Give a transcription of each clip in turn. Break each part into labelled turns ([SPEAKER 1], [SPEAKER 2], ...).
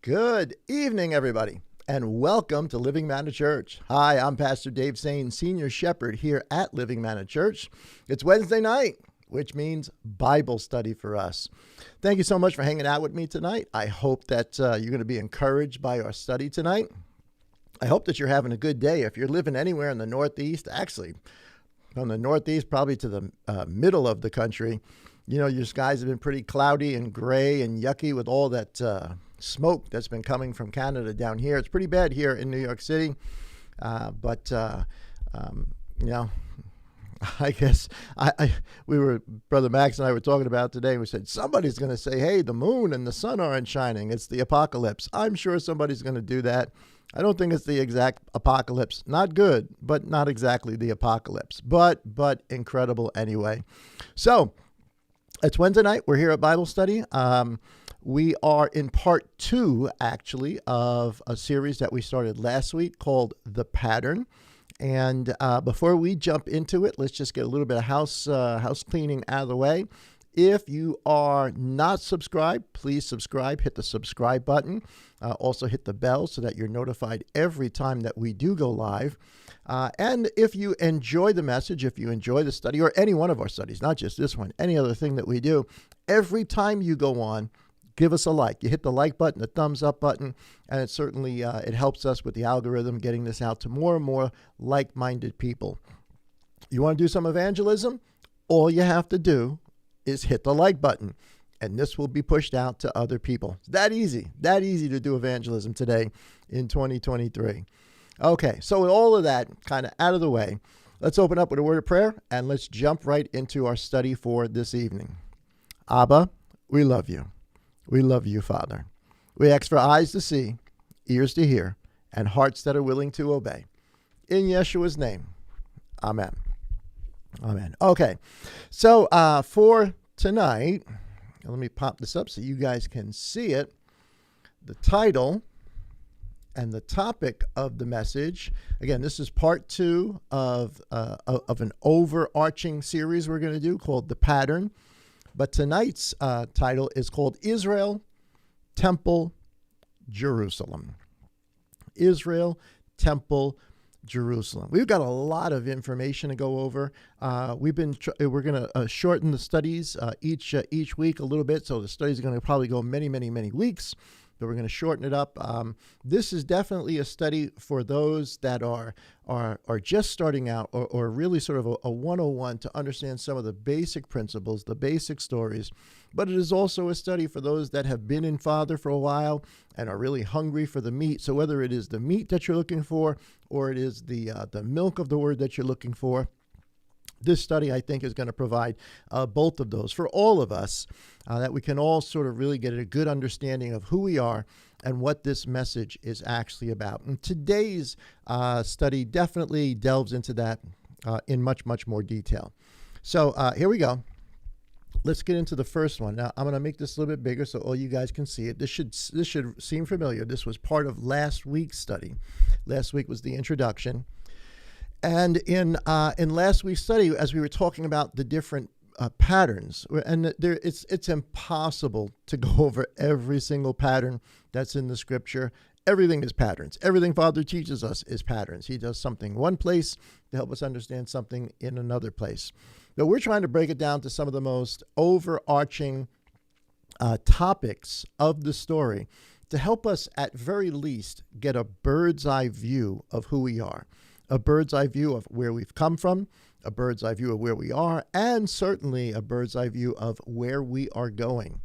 [SPEAKER 1] Good evening, everybody, and welcome to Living Manna Church. Hi, I'm Pastor Dave Sain, Senior Shepherd here at Living Manna Church. It's Wednesday night, which means Bible study for us. Thank you so much for hanging out with me tonight. I hope that you're going to be encouraged by our study tonight. I hope that you're having a good day. If you're living anywhere in the Northeast, actually, from the Northeast probably to the middle of the country, you know, your skies have been pretty cloudy and gray and yucky with all that smoke that's been coming from Canada down here. It's pretty bad here in New York City. But you know, I guess Brother Max and I were talking about today. We said, somebody's going to say, hey, the moon and the sun aren't shining. It's the apocalypse. I'm sure somebody's going to do that. I don't think it's the exact apocalypse. Not good, but not exactly the apocalypse, but incredible anyway. So it's Wednesday night. We're here at Bible study. We are in part 2, actually, of a series that we started last week called The Pattern. And before we jump into it, let's just get a little bit of house cleaning out of the way. If you are not subscribed, please subscribe. Hit the subscribe button. Also hit the bell so that you're notified every time that we do go live. And if you enjoy the message, if you enjoy the study, or any one of our studies, not just this one, any other thing that we do, every time you go on, give us a like. You hit the like button, the thumbs up button, and it certainly it helps us with the algorithm getting this out to more and more like-minded people. You want to do some evangelism? All you have to do is hit the like button, and this will be pushed out to other people. It's that easy to do evangelism today in 2023. Okay, so with all of that kind of out of the way, let's open up with a word of prayer, and let's jump right into our study for this evening. Abba, we love you. We love you, Father. We ask for eyes to see, ears to hear, and hearts that are willing to obey. In Yeshua's name, amen. Amen. Okay, so for tonight, let me pop this up so you guys can see it. The title and the topic of the message. Again, this is part 2 of an overarching series we're going to do called The Pattern. But tonight's title is called Israel, Temple, Jerusalem. Israel, Temple, Jerusalem. We've got a lot of information to go over. We're going to shorten the studies each week a little bit, so the studies are going to probably go many weeks. But we're going to shorten it up. This is definitely a study for those that are just starting out or really sort of a 101 to understand some of the basic principles, the basic stories. But it is also a study for those that have been in Father for a while and are really hungry for the meat. So whether it is the meat that you're looking for or it is the milk of the word that you're looking for, this study, I think, is going to provide both of those for all of us, that we can all sort of really get a good understanding of who we are and what this message is actually about. And today's study definitely delves into that in much more detail. So here we go. Let's get into the first one. Now, I'm going to make this a little bit bigger so all you guys can see it. This should seem familiar. This was part of last week's study. Last week was the introduction. And in last week's study, as we were talking about the different patterns, and it's impossible to go over every single pattern that's in the scripture. Everything is patterns. Everything Father teaches us is patterns. He does something one place to help us understand something in another place. But we're trying to break it down to some of the most overarching topics of the story to help us at very least get a bird's eye view of who we are. A bird's eye view of where we've come from, a bird's eye view of where we are, and certainly a bird's eye view of where we are going.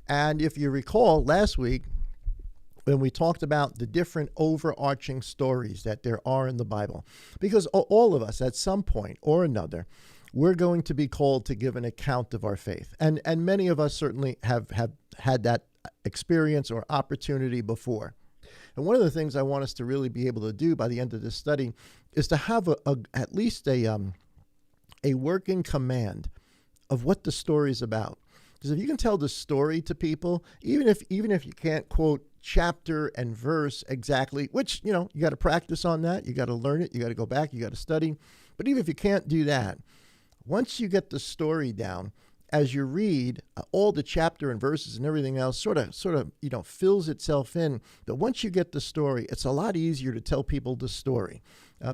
[SPEAKER 1] And if you recall last week, when we talked about the different overarching stories that there are in the Bible, because all of us at some point or another, we're going to be called to give an account of our faith. And many of us certainly have had that experience or opportunity before. And one of the things I want us to really be able to do by the end of this study is to have at least a working command of what the story is about. Because if you can tell the story to people, even if you can't quote chapter and verse exactly, which, you know, you got to practice on that. You got to learn it. You got to go back. You got to study. But even if you can't do that, once you get the story down as you read, all the chapter and verses and everything else sort of fills itself in. But once you get the story, it's a lot easier to tell people the story.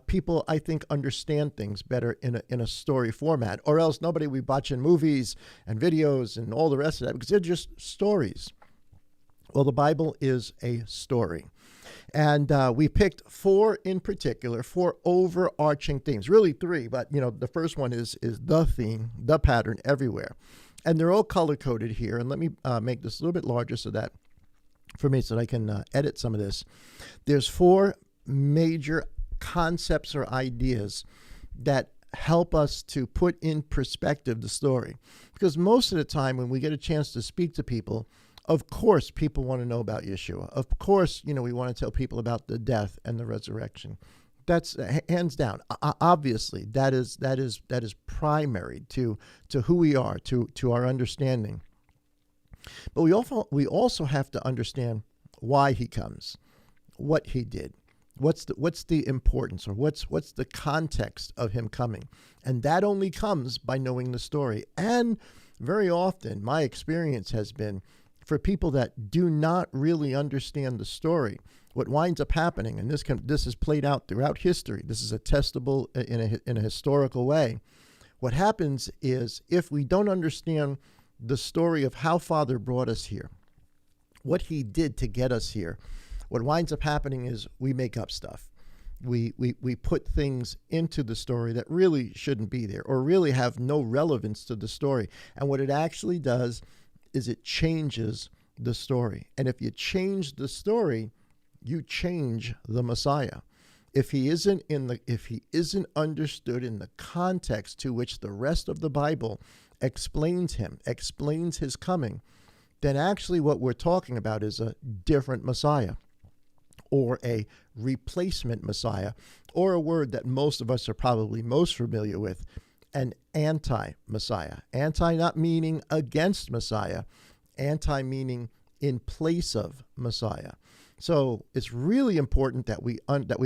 [SPEAKER 1] People, I think, understand things better in a story format, or else nobody will be watching movies and videos and all the rest of that, because they're just stories. Well, the Bible is a story. And we picked four in particular, four overarching themes, really three, but the first one is the theme, the pattern everywhere. And they're all color-coded here. And let me make this a little bit larger so that I can edit some of this. There's four major concepts or ideas that help us to put in perspective the story. Because most of the time when we get a chance to speak to people, of course, people want to know about Yeshua. Of course, we want to tell people about the death and the resurrection. That's hands down. Obviously, that is primary to who we are, to our understanding. But we also have to understand why he comes, what he did, what's the importance, or what's the context of him coming, and that only comes by knowing the story. And very often, my experience has been, for people that do not really understand the story, what winds up happening, and this is played out throughout history, this is attestable in a historical way. What happens is, if we don't understand the story of how Father brought us here, what he did to get us here, what winds up happening is we make up stuff. We put things into the story that really shouldn't be there, or really have no relevance to the story. And what it actually does is it changes the story. And if you change the story, you change the Messiah. If he isn't understood in the context to which the rest of the Bible explains his coming, then actually what we're talking about is a different Messiah, or a replacement Messiah, or a word that most of us are probably most familiar with, an anti-Messiah. Anti not meaning against Messiah, anti meaning in place of Messiah. So it's really important that we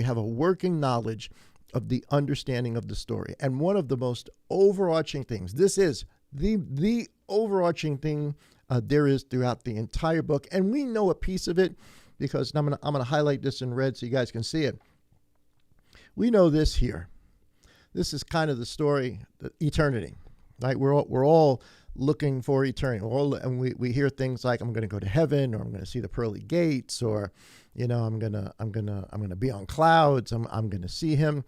[SPEAKER 1] have a working knowledge of the understanding of the story. And one of the most overarching things, this is the overarching thing there is throughout the entire book, and we know a piece of it because I'm gonna highlight this in red so you guys can see it. We know this here. This is kind of the story, the eternity, right? We're all looking for eternity. And we hear things like, I'm going to go to heaven, or I'm going to see the pearly gates, or I'm going to be on clouds. I'm going to see him.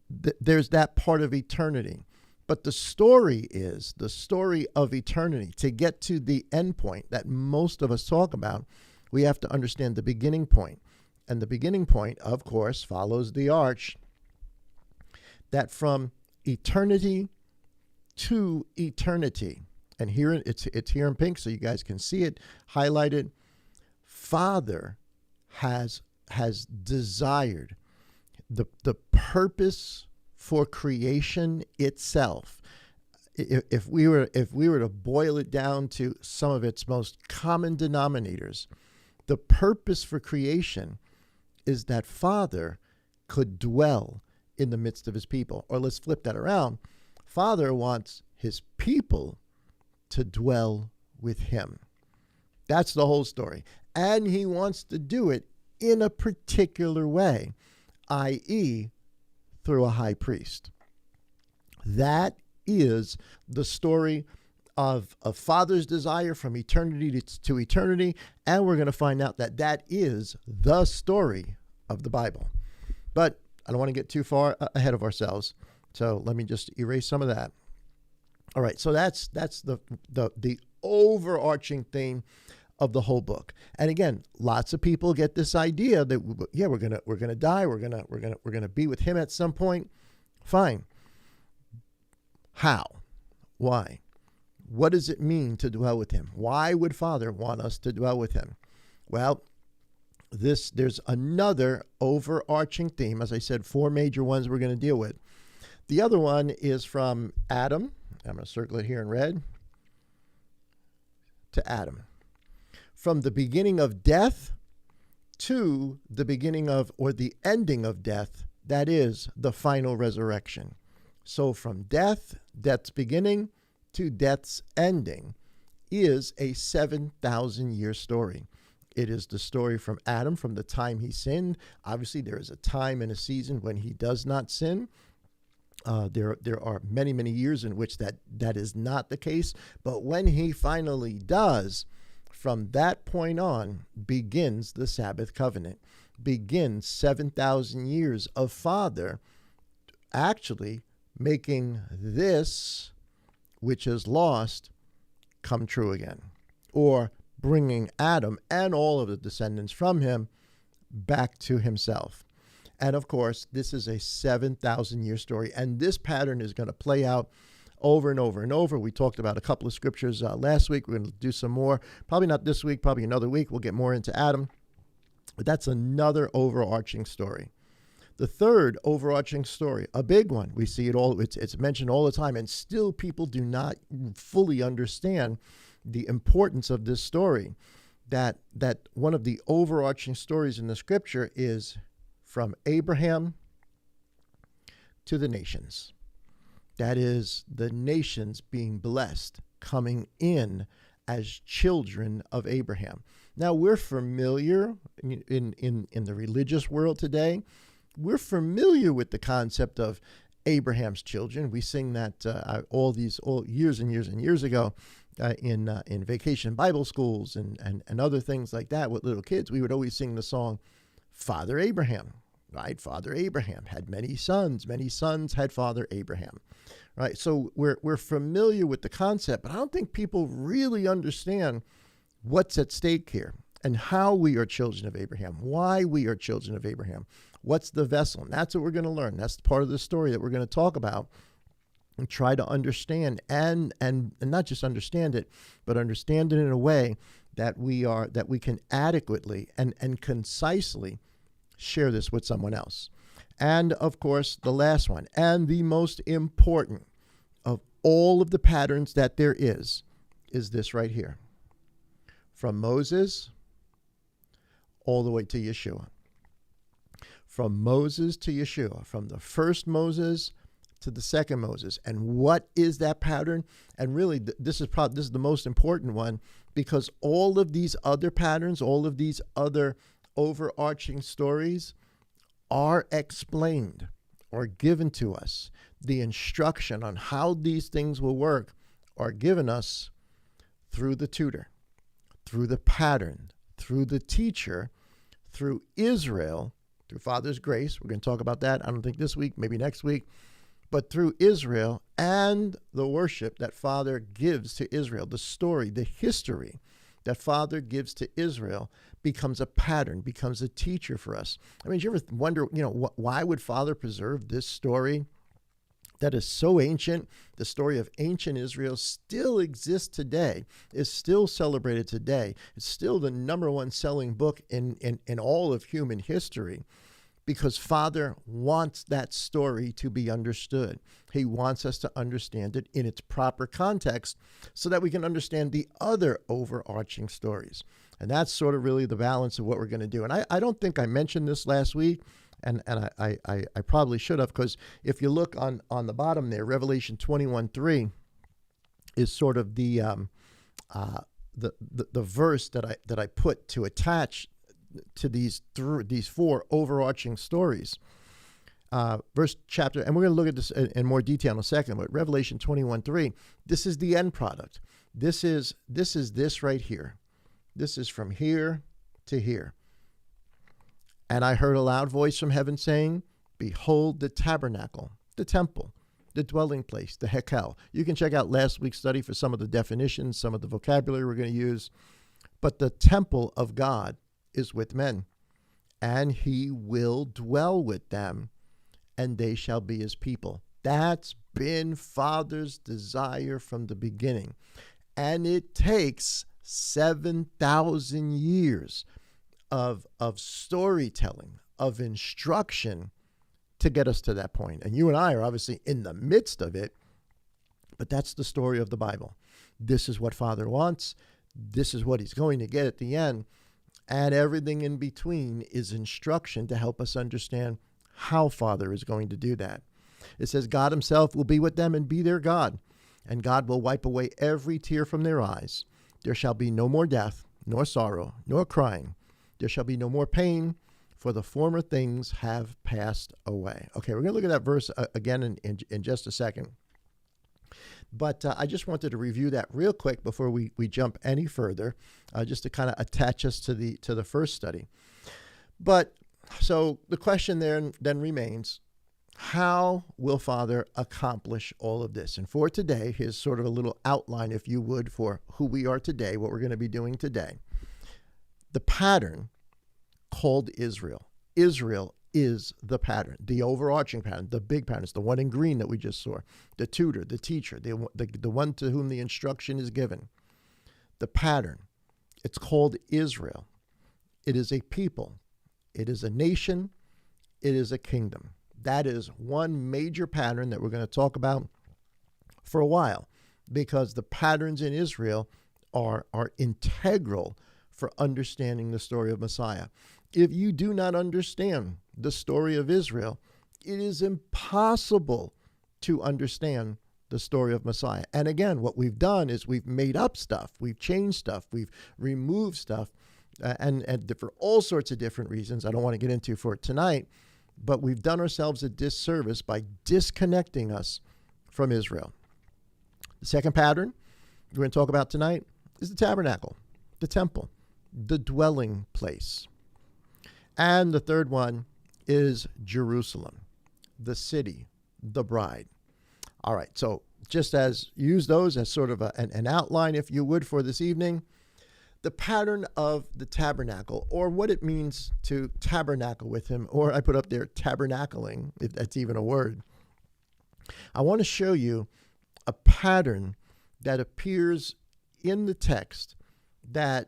[SPEAKER 1] There's that part of eternity. But the story is the story of eternity. To get to the end point that most of us talk about, we have to understand the beginning point. And the beginning point, of course, follows the arch, that from eternity to eternity, and here it's here in pink so you guys can see it highlighted, Father has desired the purpose for creation itself. If we were to boil it down to some of its most common denominators, the purpose for creation is that Father could dwell in the midst of his people. Or let's flip that around. Father wants his people to dwell with him. That's the whole story. And he wants to do it in a particular way, i.e., through a high priest. That is the story of Father's desire from eternity to eternity, and we're going to find out that is the story of the Bible. But I don't want to get too far ahead of ourselves, so let me just erase some of that. All right, so that's the overarching theme of the whole book. And again, lots of people get this idea that we're gonna die, we're gonna be with him at some point. Fine. How? Why? What does it mean to dwell with him? Why would Father want us to dwell with him? Well, there's another overarching theme. As I said, four major ones we're going to deal with. The other one is from Adam. I'm going to circle it here in red. To Adam. From the beginning of death to the beginning of, or the ending of death, that is the final resurrection. So from death's beginning to death's ending is a 7,000-year story. It is the story from Adam, from the time he sinned. Obviously, there is a time and a season when he does not sin. There are many, many years in which that is not the case. But when he finally does, from that point on begins the Sabbath covenant, begins 7,000 years of Father actually making this, which is lost, come true again, or bringing Adam and all of the descendants from him back to himself. And of course, this is a 7,000-year story, and this pattern is going to play out over and over and over. We talked about a couple of scriptures last week. We're going to do some more, probably not this week, probably another week. We'll get more into Adam, but that's another overarching story. The third overarching story, a big one, we see it all, it's mentioned all the time, and still people do not fully understand the importance of this story, that one of the overarching stories in the scripture is from Abraham to the nations. That is, the nations being blessed, coming in as children of Abraham. Now, we're familiar in the religious world today. We're familiar with the concept of Abraham's children. We sing that all years and years and years ago in vacation Bible schools and other things like that with little kids. We would always sing the song, Father Abraham, right? Father Abraham had many sons had Father Abraham, right? So we're familiar with the concept, but I don't think people really understand what's at stake here and how we are children of Abraham, why we are children of Abraham. What's the vessel? And that's what we're going to learn. That's part of the story that we're going to talk about and try to understand and not just understand it, but understand it in a way that we can adequately and concisely share this with someone else. And of course, the last one and the most important of all of the patterns that there is this right here. From Moses all the way to Yeshua. From Moses to Yeshua, from the first Moses to the second Moses. And what is that pattern? And really, this is the most important one, because all of these other patterns, all of these other overarching stories are explained or given to us. The instruction on how these things will work are given us through the tutor, through the pattern, through the teacher, through Israel, through Father's grace. We're going to talk about that, I don't think this week, maybe next week, but through Israel and the worship that Father gives to Israel, the story, the history that Father gives to Israel becomes a pattern, becomes a teacher for us. I mean, do you ever wonder, why would Father preserve this story that is so ancient? The story of ancient Israel still exists today, is still celebrated today. It's still the number one selling book in all of human history, because Father wants that story to be understood. He wants us to understand it in its proper context so that we can understand the other overarching stories. And that's sort of really the balance of what we're going to do. And I don't think I mentioned this last week, and I probably should have, because if you look on the bottom there, Revelation 21:3 is sort of the verse that I put to attach to these four overarching stories. Verse chapter, and we're going to look at this in more detail in a second, but Revelation 21:3, this is the end product. This is this right here. This is from here to here. And I heard a loud voice from heaven saying, behold the tabernacle, the temple, the dwelling place, the hekel. You can check out last week's study for some of the definitions, some of the vocabulary we're going to use. But the temple of God is with men, and he will dwell with them, and they shall be his people. That's been Father's desire from the beginning. And it takes 7,000 years of storytelling, of instruction to get us to that point. And you and I are obviously in the midst of it, but that's the story of the Bible. This is what Father wants. This is what he's going to get at the end. And everything in between is instruction to help us understand how Father is going to do that. It says God himself will be with them and be their God. and God will wipe away every tear from their eyes. There shall be no more death, nor sorrow, nor crying. There shall be no more pain, for the former things have passed away. Okay, we're going to look at that verse again in just a second. But I just wanted to review that real quick before we jump any further, just to kind of attach us to the first study. But so the question then remains, how will Father accomplish all of this? And for today, here's sort of a little outline, if you would, for who we are today, what we're going to be doing today. The pattern called Israel. Israel is the pattern, the overarching pattern, the big pattern. It's the one in green that we just saw. The tutor, the teacher, the one to whom the instruction is given. The pattern. It's called Israel. It is a people. It is a nation. It is a kingdom. That is one major pattern that we're going to talk about for a while, because the patterns in Israel are integral for understanding the story of Messiah. If you do not understand the story of Israel, it is impossible to understand the story of Messiah. And again, what we've done is we've made up stuff, we've changed stuff, we've removed stuff, and for all sorts of different reasons I don't want to get into for tonight, but we've done ourselves a disservice by disconnecting us from Israel. The second pattern we're going to talk about tonight is the tabernacle, the temple, the dwelling place. And the third one is Jerusalem, the city, the bride. All right, so just as use those as sort of an outline, if you would, for this evening, the pattern of the tabernacle, or what it means to tabernacle with him, or I put up there tabernacling, if that's even a word. I want to show you a pattern that appears in the text that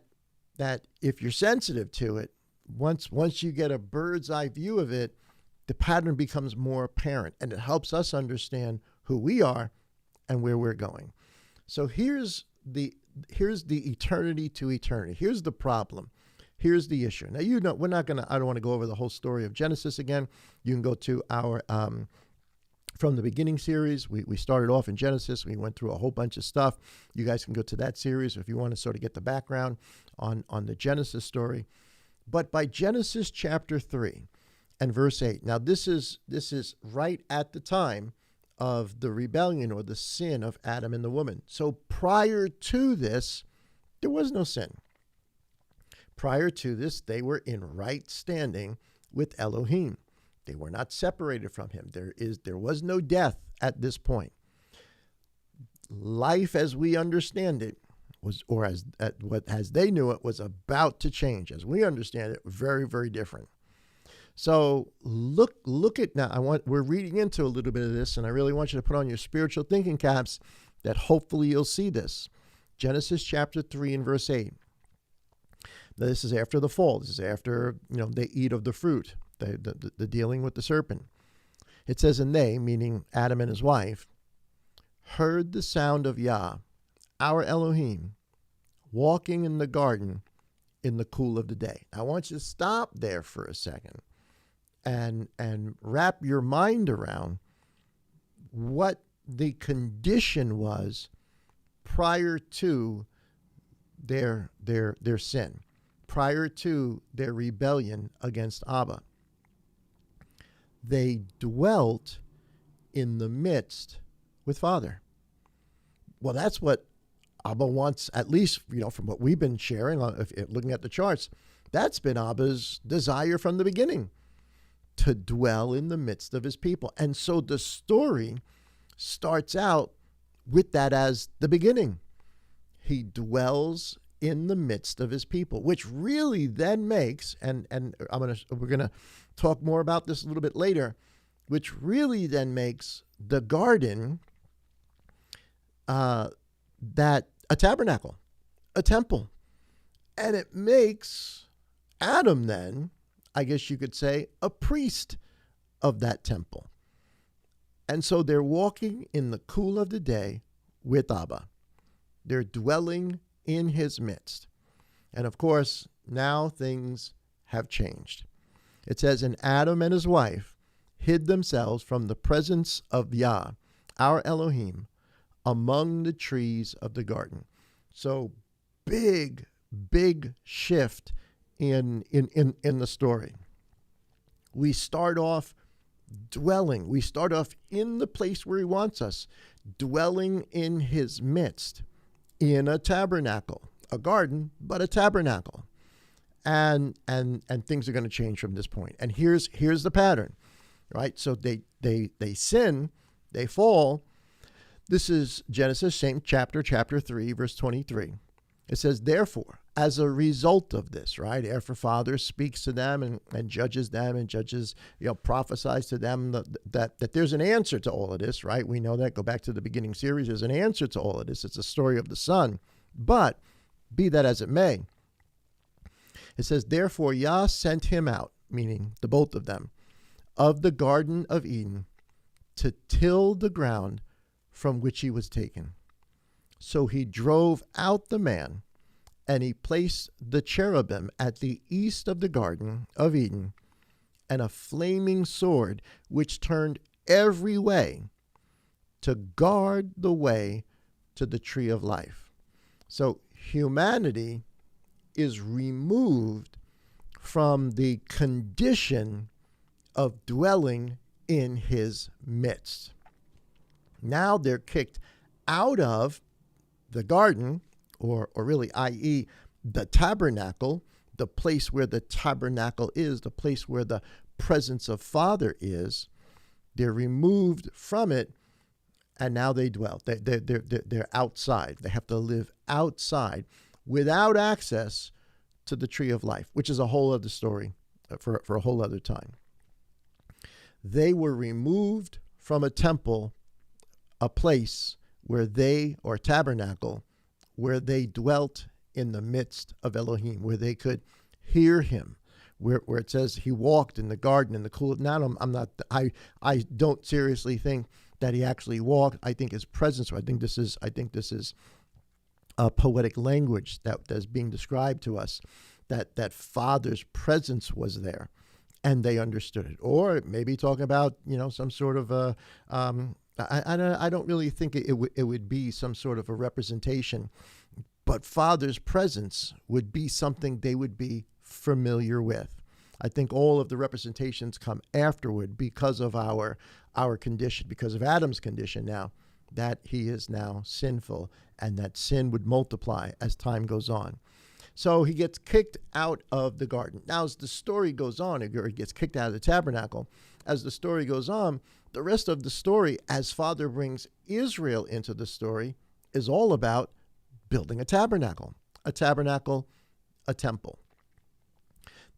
[SPEAKER 1] if you're sensitive to it, once you get a bird's eye view of it, the pattern becomes more apparent, and it helps us understand who we are and where we're going. So here's the eternity to eternity. Here's the problem. Here's the issue. Now, I don't want to go over the whole story of Genesis again. You can go to our From the Beginning series. We started off in Genesis. We went through a whole bunch of stuff. You guys can go to that series if you want to sort of get the background on the Genesis story. But by Genesis chapter 3 and verse 8, now this is right at the time of the rebellion or the sin of Adam and the woman. So prior to this, there was no sin. Prior to this, they were in right standing with Elohim. They were not separated from him. There was no death at this point. Life as we understand it was, or as they knew it, was about to change. As we understand it, very, very different. So look at now. We're reading into a little bit of this, and I really want you to put on your spiritual thinking caps that hopefully you'll see this. Genesis chapter 3 and verse 8. Now, this is after the fall. This is after they eat of the fruit, the dealing with the serpent. It says, and they, meaning Adam and his wife, heard the sound of Yah, our Elohim, walking in the garden in the cool of the day. I want you to stop there for a second and wrap your mind around what the condition was prior to their sin, prior to their rebellion against Abba. They dwelt in the midst with Father. Well, that's what Abba wants, at least, from what we've been sharing, if looking at the charts, that's been Abba's desire from the beginning, to dwell in the midst of his people. And so the story starts out with that as the beginning. He dwells in the midst of his people, which really then makes, and we're gonna talk more about this a little bit later, which really then makes the garden that a tabernacle, a temple. And it makes Adam then, I guess you could say, a priest of that temple. And so they're walking in the cool of the day with Abba. They're dwelling in his midst. And of course, now things have changed. It says, and Adam and his wife hid themselves from the presence of Yah, our Elohim, among the trees of the garden. So big shift in the story. We start off dwelling. We start off in the place where he wants us, dwelling in his midst, in a tabernacle, a garden, but a tabernacle. And things are going to change from this point. And here's the pattern, right? So they sin, they fall. This is Genesis, same chapter 3, verse 23. It says, therefore, as a result of this, right, after Father speaks to them and judges them and prophesies to them that there's an answer to all of this, right? We know that. Go back to the beginning series. There's an answer to all of this. It's a story of the Son. But be that as it may, it says, therefore, Yah sent him out, meaning the both of them, of the Garden of Eden to till the ground from which he was taken. So he drove out the man, and he placed the cherubim at the east of the Garden of Eden, and a flaming sword which turned every way to guard the way to the tree of life. So humanity is removed from the condition of dwelling in his midst. Now they're kicked out of the garden, or really, i.e., the tabernacle, the place where the tabernacle is, the place where the presence of Father is. They're removed from it, and now they dwell. They're outside. They have to live outside without access to the tree of life, which is a whole other story for a whole other time. They were removed from a temple, a place where or tabernacle, where they dwelt in the midst of Elohim, where they could hear him, where it says he walked in the garden in the cool. Now I don't seriously think that he actually walked. I think his presence. I think this is a poetic language that's being described to us, that Father's presence was there, and they understood it. Or maybe talking about some sort of I don't really think it would be some sort of a representation, but Father's presence would be something they would be familiar with. I think all of the representations come afterward because of our condition, because of Adam's condition now, that he is now sinful, and that sin would multiply as time goes on. So he gets kicked out of the garden. Now, as the story goes on, or he gets kicked out of the tabernacle, as the story goes on, the rest of the story, as Father brings Israel into the story, is all about building a tabernacle, a temple.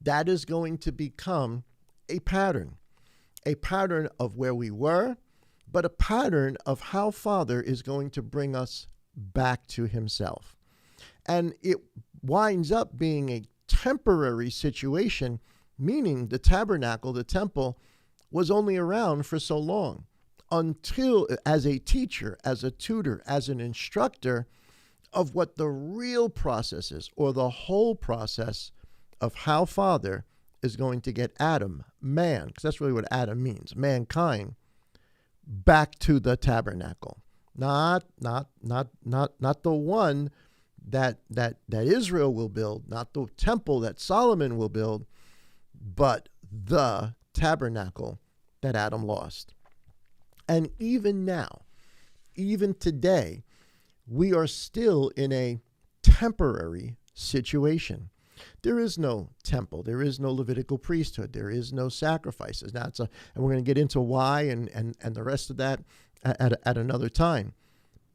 [SPEAKER 1] That is going to become a pattern of where we were, but a pattern of how Father is going to bring us back to himself. And it winds up being a temporary situation, meaning the tabernacle, the temple, was only around for so long until, as a teacher, as a tutor, as an instructor of what the real process is, or the whole process of how Father is going to get Adam, man, because that's really what Adam means, mankind, back to the tabernacle. Not the one that Israel will build, not the temple that Solomon will build, but the tabernacle that Adam lost. And even now, even today, we are still in a temporary situation. There is no temple. There is no Levitical priesthood. There is no sacrifices. Now, and we're going to get into why and the rest of that at another time.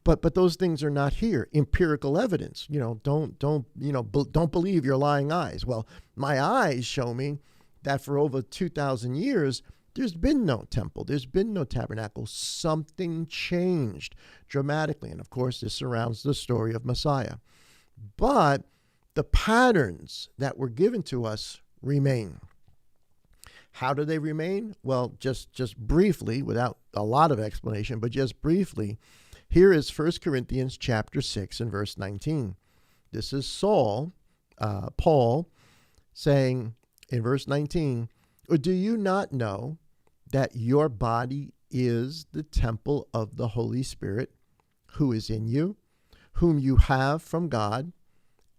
[SPEAKER 1] But those things are not here. Empirical evidence. Don't believe your lying eyes. Well, my eyes show me that for over 2,000 years, there's been no temple. There's been no tabernacle. Something changed dramatically. And of course, this surrounds the story of Messiah. But the patterns that were given to us remain. How do they remain? Well, just briefly, without a lot of explanation, but just briefly, here is 1 Corinthians chapter 6 and verse 19. This is Paul, saying in verse 19, "Or do you not know that your body is the temple of the Holy Spirit, who is in you, whom you have from God,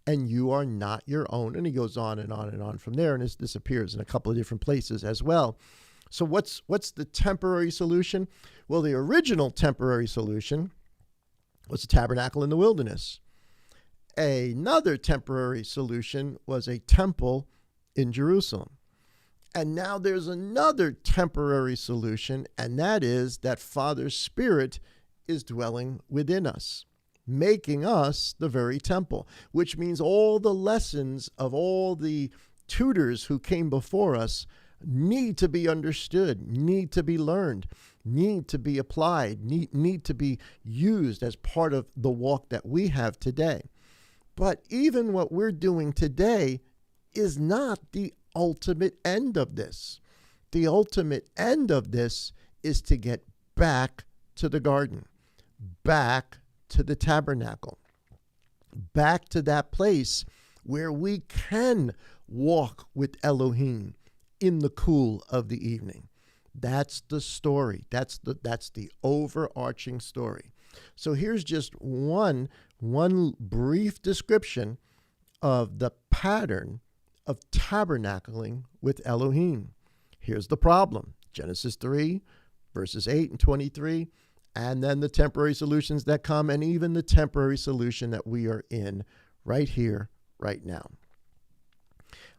[SPEAKER 1] and you are not your own. And he goes on and on and on from there, and this appears in a couple of different places as well. So what's the temporary solution? Well, the original temporary solution was a tabernacle in the wilderness. Another temporary solution was a temple in Jerusalem. And now there's another temporary solution, and that is that Father's Spirit is dwelling within us, making us the very temple, which means all the lessons of all the tutors who came before us need to be understood, need to be learned, need to be applied, need to be used as part of the walk that we have today. But even what we're doing today is not the ultimate end of this. The ultimate end of this is to get back to the garden, back to the tabernacle, back to that place where we can walk with Elohim in the cool of the evening. That's the story. That's the overarching story. So here's just one brief description of the pattern of tabernacling with Elohim. Here's the problem. Genesis 3, verses 8 and 23, and then the temporary solutions that come, and even the temporary solution that we are in right here, right now.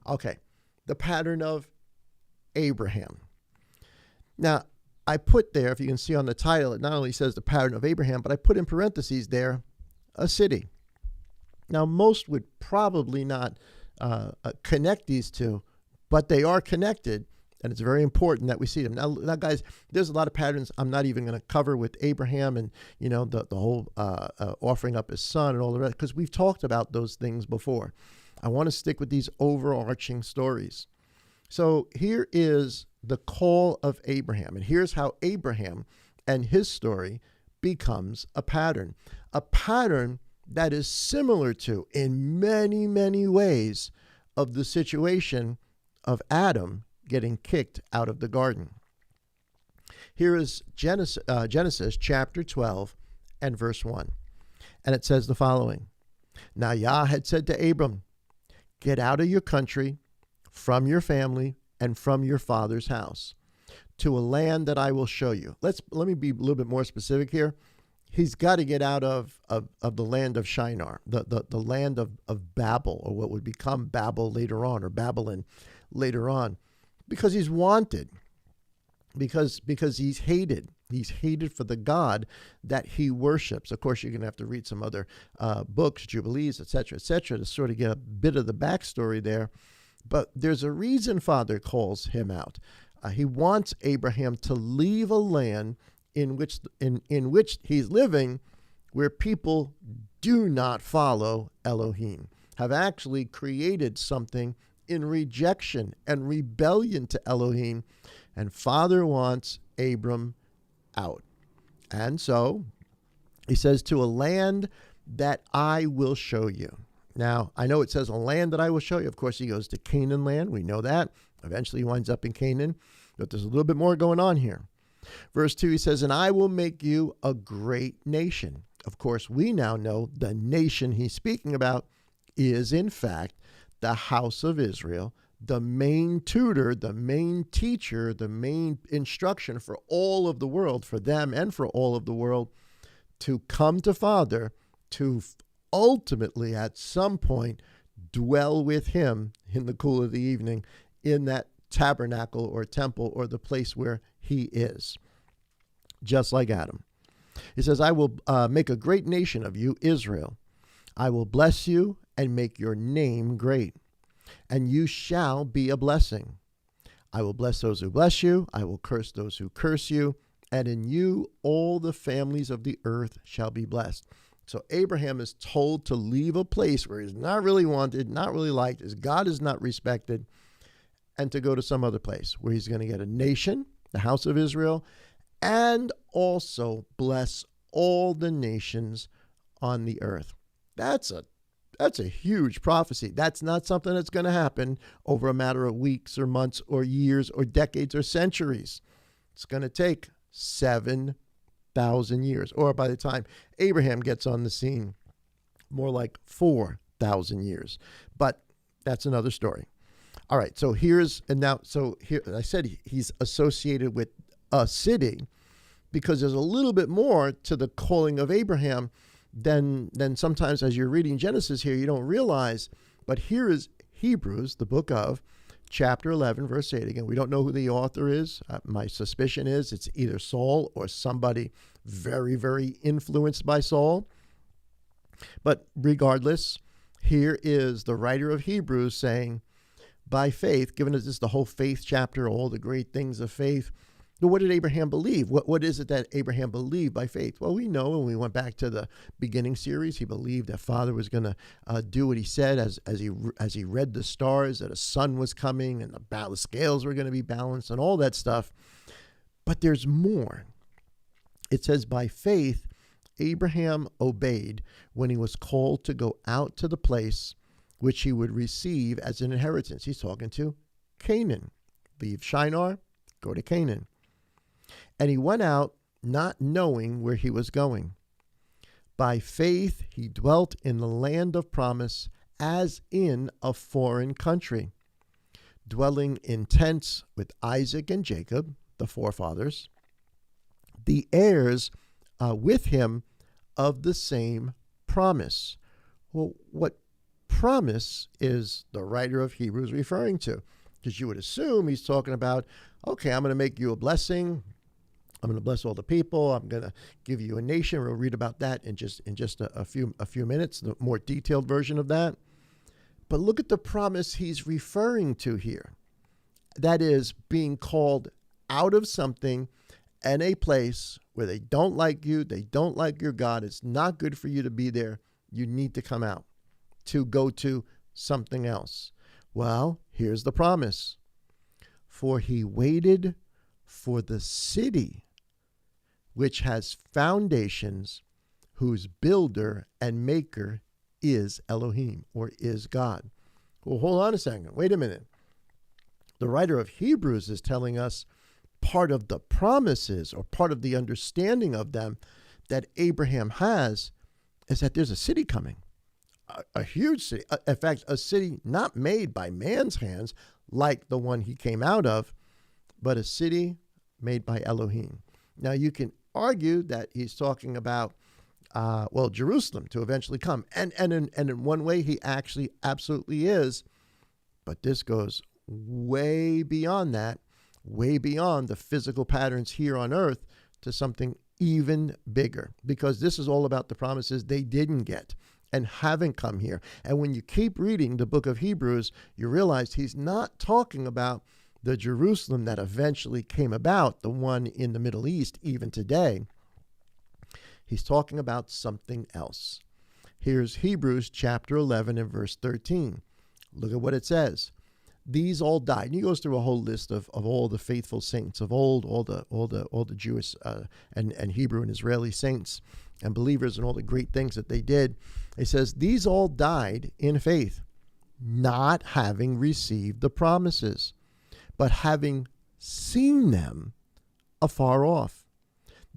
[SPEAKER 1] Okay, the pattern of Abraham. Now, I put there, if you can see on the title, it not only says the pattern of Abraham, but I put in parentheses there, a city. Now, most would probably not connect these two, but they are connected, and it's very important that we see them. Now, guys, there's a lot of patterns I'm not even going to cover with Abraham and, the whole offering up his son and all the rest, because we've talked about those things before. I want to stick with these overarching stories. So here is the call of Abraham, and here's how Abraham and his story becomes a pattern that is similar to, in many, many ways, of the situation of Adam getting kicked out of the garden. Here is Genesis chapter 12 and verse 1, and it says the following. Now Yah had said to Abram, get out of your country, from your family, and from your father's house, to a land that I will show you. Let me be a little bit more specific here. He's got to get out of the land of Shinar, the land of Babel, or what would become Babel later on, or Babylon later on, because he's wanted, because he's hated. He's hated for the God that he worships. Of course, you're going to have to read some other books, Jubilees, et cetera, to sort of get a bit of the backstory there. But there's a reason Father calls him out. He wants Abraham to leave a land in which he's living, where people do not follow Elohim, have actually created something in rejection and rebellion to Elohim. And Father wants Abram out. And so he says, to a land that I will show you. Now, I know it says a land that I will show you. Of course, he goes to Canaan land. We know that. Eventually he winds up in Canaan. But there's a little bit more going on here. Verse 2, he says, and I will make you a great nation. Of course, we now know the nation he's speaking about is, in fact, the house of Israel, the main tutor, the main teacher, the main instruction for all of the world, for them and for all of the world, to come to Father, to ultimately at some point dwell with him in the cool of the evening in that tabernacle or temple or the place where he is, just like Adam. He says, I will make a great nation of you, Israel. I will bless you and make your name great, and you shall be a blessing. I will bless those who bless you. I will curse those who curse you. And in you all the families of the earth shall be blessed. So Abraham is told to leave a place where he's not really wanted, not really liked, his God is not respected, and to go to some other place where he's going to get a nation, the house of Israel, and also bless all the nations on the earth. That's a huge prophecy. That's not something that's going to happen over a matter of weeks or months or years or decades or centuries. It's going to take 7 3,000 years. Or by the time Abraham gets on the scene, more like 4,000 years. But that's another story. All right, so here I said he's associated with a city because there's a little bit more to the calling of Abraham than sometimes as you're reading Genesis here, you don't realize. But here is Hebrews, the book of chapter 11, verse 8. Again, we don't know who the author is. My suspicion is it's either Saul or somebody very, very influenced by Saul. But regardless, here is the writer of Hebrews saying, by faith, given us this the whole faith chapter, all the great things of faith, what did Abraham believe? What is it that Abraham believed by faith? Well, we know when we went back to the beginning series, he believed that Father was going to do what he said as he read the stars, that a sun was coming and the scales were going to be balanced and all that stuff. But there's more. It says, by faith, Abraham obeyed when he was called to go out to the place which he would receive as an inheritance. He's talking to Canaan. Leave Shinar, go to Canaan. And he went out not knowing where he was going. By faith, he dwelt in the land of promise as in a foreign country, dwelling in tents with Isaac and Jacob, the forefathers, the heirs with him of the same promise. Well, what promise is the writer of Hebrews referring to? Because you would assume he's talking about, okay, I'm going to make you a blessing. I'm going to bless all the people. I'm going to give you a nation. We'll read about that in just a few minutes, the more detailed version of that. But look at the promise he's referring to here. That is being called out of something and a place where they don't like you. They don't like your God. It's not good for you to be there. You need to come out to go to something else. Well, here's the promise. For he waited for the city which has foundations, whose builder and maker is Elohim, or is God. Well, hold on a second. Wait a minute. The writer of Hebrews is telling us part of the promises or part of the understanding of them that Abraham has is that there's a city coming, a huge city. In fact, a city not made by man's hands like the one he came out of, but a city made by Elohim. Now, you can argue that he's talking about, Jerusalem to eventually come. And in one way, he actually absolutely is. But this goes way beyond that, way beyond the physical patterns here on earth to something even bigger. Because this is all about the promises they didn't get and haven't come here. And when you keep reading the book of Hebrews, you realize he's not talking about the Jerusalem that eventually came about, the one in the Middle East, even today. He's talking about something else. Here's Hebrews chapter 11 and verse 13. Look at what it says. These all died. And he goes through a whole list of all the faithful saints of old, all the Jewish and Hebrew and Israeli saints and believers and all the great things that they did. He says, these all died in faith, not having received the promises, but having seen them afar off.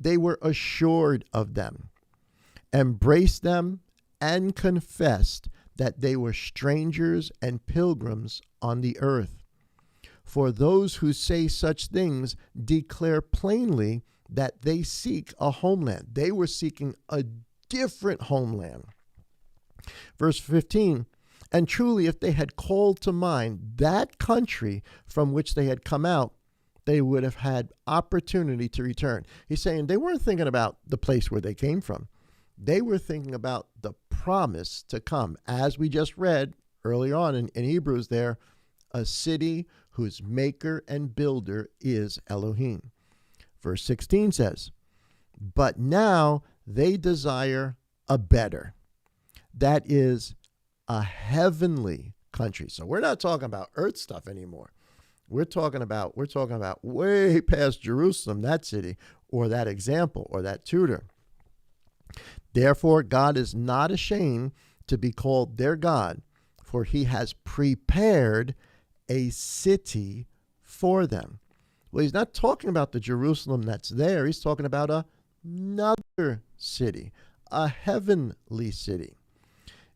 [SPEAKER 1] They were assured of them, embraced them, and confessed that they were strangers and pilgrims on the earth. For those who say such things declare plainly that they seek a homeland. They were seeking a different homeland. Verse 15, and truly, if they had called to mind that country from which they had come out, they would have had opportunity to return. He's saying they weren't thinking about the place where they came from. They were thinking about the promise to come. As we just read earlier on in Hebrews there, a city whose maker and builder is Elohim. Verse 16 says, but now they desire a better. That is a heavenly country. So we're not talking about earth stuff anymore. We're talking about way past Jerusalem, that city, or that example, or that tutor. Therefore, God is not ashamed to be called their God, for he has prepared a city for them. Well, he's not talking about the Jerusalem that's there. He's talking about a another city, a heavenly city.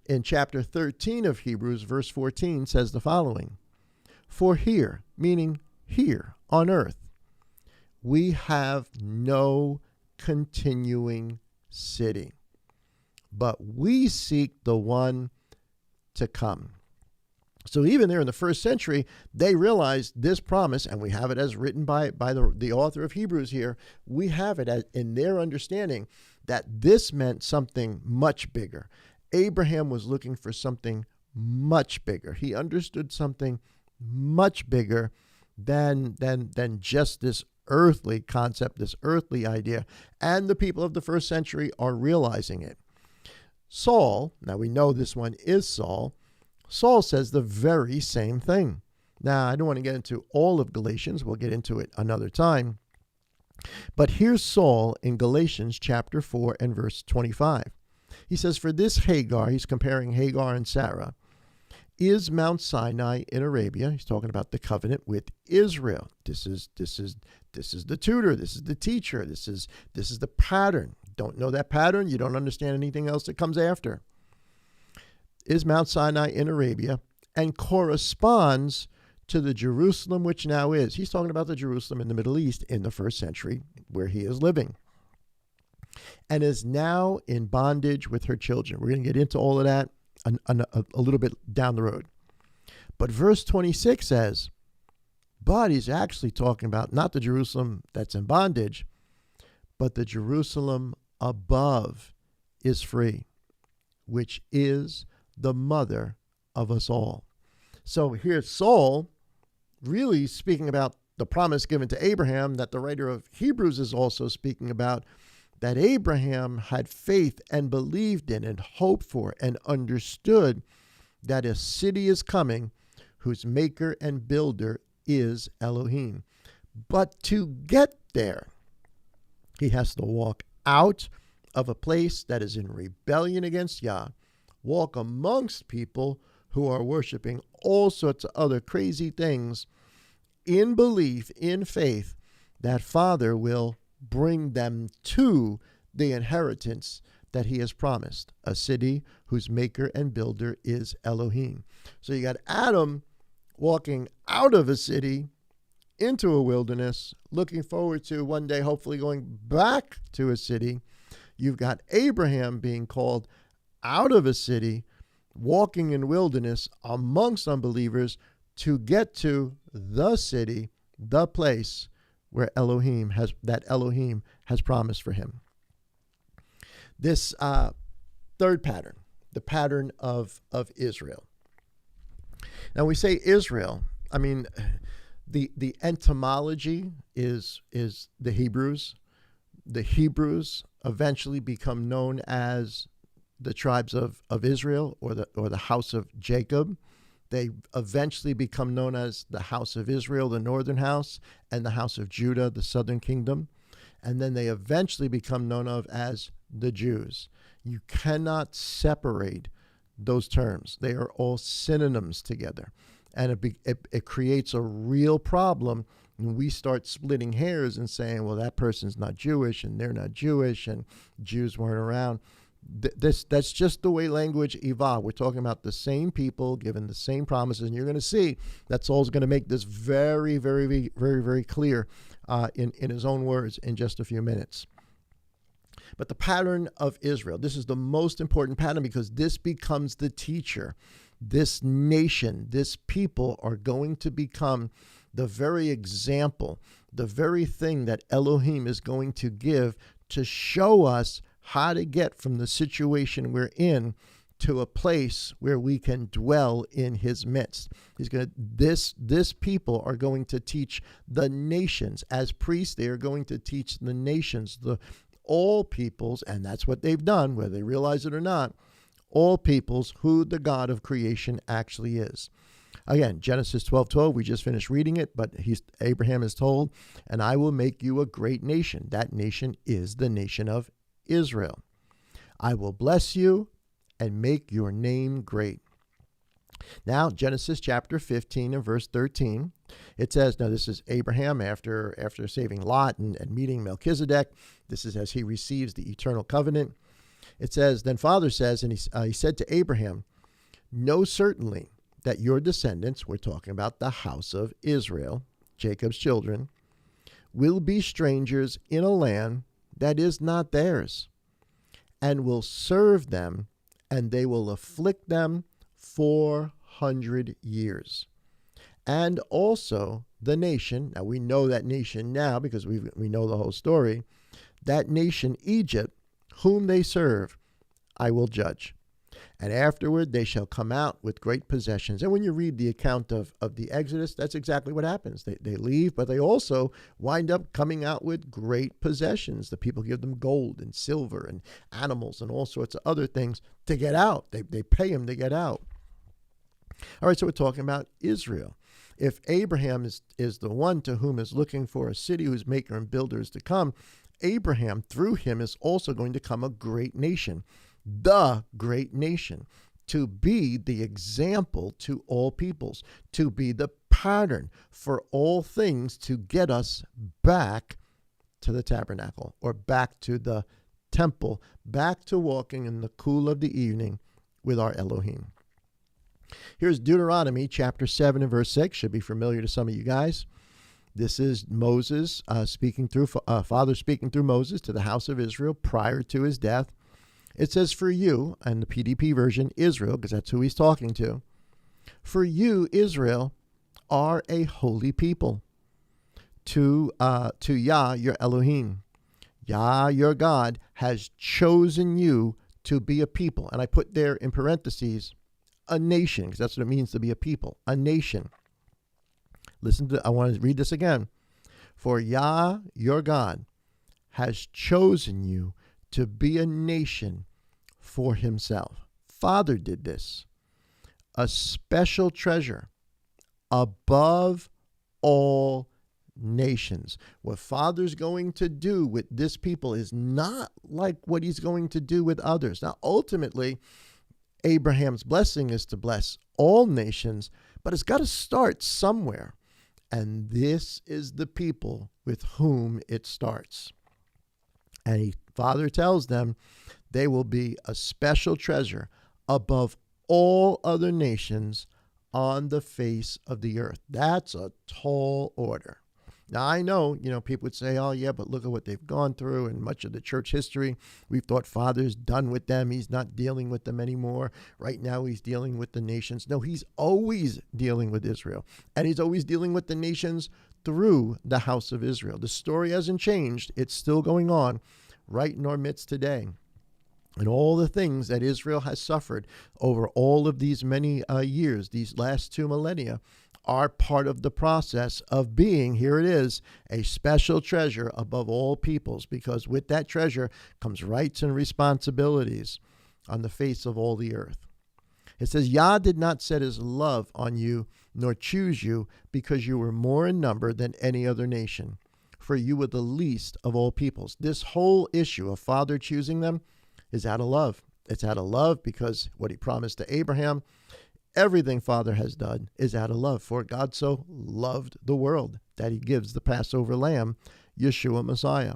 [SPEAKER 1] In chapter 13 of Hebrews, verse 14 says the following: For here, meaning here on earth, we have no continuing city, but we seek the one to come. So even there in the first century, they realized this promise, and we have it as written by the author of Hebrews here. We have it as, in their understanding, that this meant something much bigger. Abraham was looking for something much bigger. He understood something much bigger than just this earthly concept, this earthly idea. And the people of the first century are realizing it. Saul, now we know this one is Saul. Saul says the very same thing. Now, I don't want to get into all of Galatians. We'll get into it another time. But here's Saul in Galatians chapter 4 and verse 25. He says, For this Hagar, he's comparing Hagar and Sarah, is Mount Sinai in Arabia. He's talking about the covenant with Israel. This is the tutor. This is the teacher. This is the pattern. Don't know that pattern, you don't understand anything else that comes after. Is Mount Sinai in Arabia and corresponds to the Jerusalem which now is. He's talking about the Jerusalem in the Middle East in the first century where he is living. And is now in bondage with her children. We're going to get into all of that a little bit down the road. But verse 26 says, but he's actually talking about not the Jerusalem that's in bondage, but the Jerusalem above is free, which is the mother of us all. So here's Saul really speaking about the promise given to Abraham that the writer of Hebrews is also speaking about, that Abraham had faith and believed in and hoped for and understood that a city is coming whose maker and builder is Elohim. But to get there, he has to walk out of a place that is in rebellion against Yah, walk amongst people who are worshiping all sorts of other crazy things in belief, in faith, that Father will bring them to the inheritance that he has promised, a city whose maker and builder is Elohim. So you got Adam walking out of a city into a wilderness, looking forward to one day hopefully going back to a city. You've got Abraham being called out of a city, walking in wilderness amongst unbelievers to get to the city, the place where Elohim has promised for him. This third pattern, the pattern of Israel. Now we say Israel, I mean, the etymology is the Hebrews. The Hebrews eventually become known as the tribes of Israel or the house of Jacob. They eventually become known as the house of Israel, the northern house, and the house of Judah, the southern kingdom. And then they eventually become known of as the Jews. You cannot separate those terms. They are all synonyms together. And it creates a real problem when we start splitting hairs and saying, well, that person's not Jewish and they're not Jewish and Jews weren't around. That's just the way language evolved. We're talking about the same people given the same promises, and you're going to see that Saul's going to make this very, very, very, very, very clear in his own words in just a few minutes. But the pattern of Israel, this is the most important pattern because this becomes the teacher. This nation, this people are going to become the very example, the very thing that Elohim is going to give to show us how to get from the situation we're in to a place where we can dwell in his midst. This people are going to teach the nations. As priests, they are going to teach the nations, all peoples, and that's what they've done, whether they realize it or not, all peoples, who the God of creation actually is. Again, Genesis 12:12, we just finished reading it, but Abraham is told, and I will make you a great nation. That nation is the nation of Israel. I will bless you and make your name great. Now, Genesis chapter 15 and verse 13, it says, now this is Abraham after saving Lot and meeting Melchizedek. This is as he receives the eternal covenant. It says, then Father says, and he said to Abraham, know certainly that your descendants, we're talking about the house of Israel, Jacob's children, will be strangers in a land that is not theirs, and will serve them, and they will afflict them 400 years. And also the nation, now we know that nation now because we know the whole story, that nation Egypt, whom they serve, I will judge. And afterward they shall come out with great possessions. And when you read the account of the Exodus, that's exactly what happens. They leave, but they also wind up coming out with great possessions. The people give them gold and silver and animals and all sorts of other things to get out. They pay them to get out. All right, so we're talking about Israel. If Abraham is the one to whom is looking for a city whose maker and builder is to come, Abraham, through him, is also going to come a great nation, the great nation, to be the example to all peoples, to be the pattern for all things, to get us back to the tabernacle or back to the temple, back to walking in the cool of the evening with our Elohim. Here's Deuteronomy chapter 7 and verse 6. Should be familiar to some of you guys. This is Moses speaking through, Father speaking through Moses to the house of Israel prior to his death. It says, for you, and the PDP version, Israel, because that's who he's talking to. For you, Israel, are a holy people to Yah, your Elohim. Yah, your God, has chosen you to be a people. And I put there in parentheses, a nation, because that's what it means to be a people, a nation. I want to read this again. For Yah, your God, has chosen you to be a nation for himself. Father did this. A special treasure above all nations. What Father's going to do with this people is not like what he's going to do with others. Now, ultimately, Abraham's blessing is to bless all nations, but it's got to start somewhere. And this is the people with whom it starts. And Father tells them they will be a special treasure above all other nations on the face of the earth. That's a tall order. Now, I know, people would say, oh, yeah, but look at what they've gone through and much of the church history. We've thought Father's done with them. He's not dealing with them anymore. Right now, he's dealing with the nations. No, he's always dealing with Israel. And he's always dealing with the nations through the house of Israel. The story hasn't changed. It's still going on right in our midst today. And all the things that Israel has suffered over all of these many years, these last 2 millennia, are part of the process of being, here it is, a special treasure above all peoples, because with that treasure comes rights and responsibilities on the face of all the earth. It says, Yah did not set his love on you, nor choose you, because you were more in number than any other nation, for you were the least of all peoples. This whole issue of Father choosing them is out of love. It's out of love because what he promised to Abraham, everything Father has done is out of love. For God so loved the world that he gives the Passover lamb, Yeshua Messiah.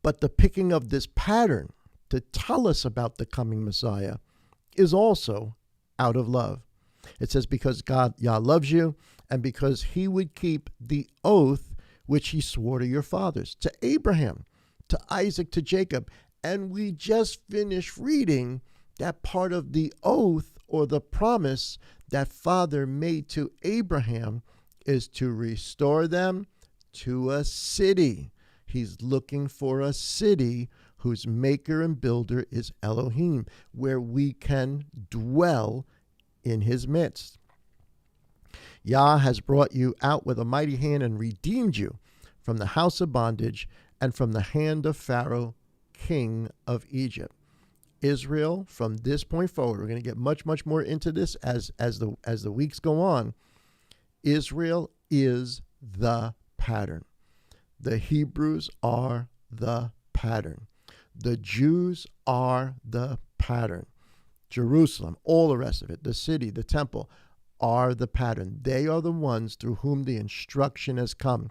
[SPEAKER 1] But the picking of this pattern to tell us about the coming Messiah is also out of love. It says, because God, Yah, loves you, and because he would keep the oath which he swore to your fathers, to Abraham, to Isaac, to Jacob. And we just finished reading that part of the oath or the promise that Father made to Abraham is to restore them to a city. He's looking for a city whose maker and builder is Elohim, where we can dwell in his midst. Yah has brought you out with a mighty hand and redeemed you from the house of bondage and from the hand of Pharaoh, king of Egypt. Israel, from this point forward, we're going to get much, much more into this as the weeks go on. Israel is the pattern. The Hebrews are the pattern. The Jews are the pattern. Jerusalem, all the rest of it, the city, the temple, are the pattern. They are the ones through whom the instruction has come.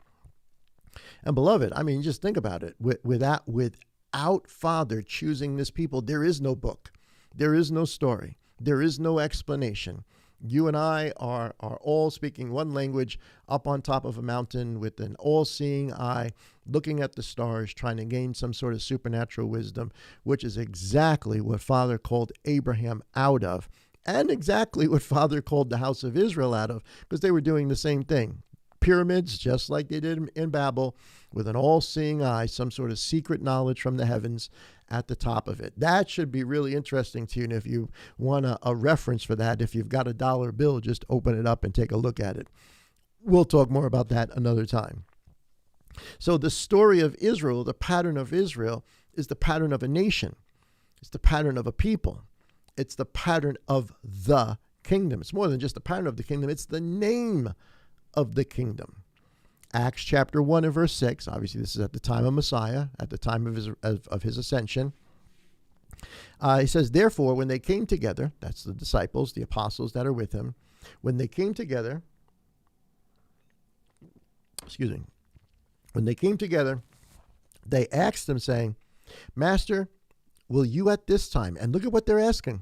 [SPEAKER 1] And beloved, I mean, just think about it. Without Father choosing this people, there is no book. There is no story. There is no explanation. You and I are all speaking one language up on top of a mountain with an all-seeing eye, looking at the stars, trying to gain some sort of supernatural wisdom, which is exactly what Father called Abraham out of, and exactly what Father called the house of Israel out of, because they were doing the same thing. Pyramids, just like they did in Babel, with an all-seeing eye, some sort of secret knowledge from the heavens at the top of it. That should be really interesting to you. And if you want a reference for that, if you've got a dollar bill, just open it up and take a look at it. We'll talk more about that another time. So the story of Israel, the pattern of Israel, is the pattern of a nation. It's the pattern of a people. It's the pattern of the kingdom. It's more than just the pattern of the kingdom. It's the name of the kingdom. Acts chapter 1 and verse 6, obviously this is at the time of Messiah, at the time of his ascension. He says, therefore, when they came together, that's the disciples, the apostles that are with him, when they came together, they asked him, saying, Master, will you at this time, and look at what they're asking,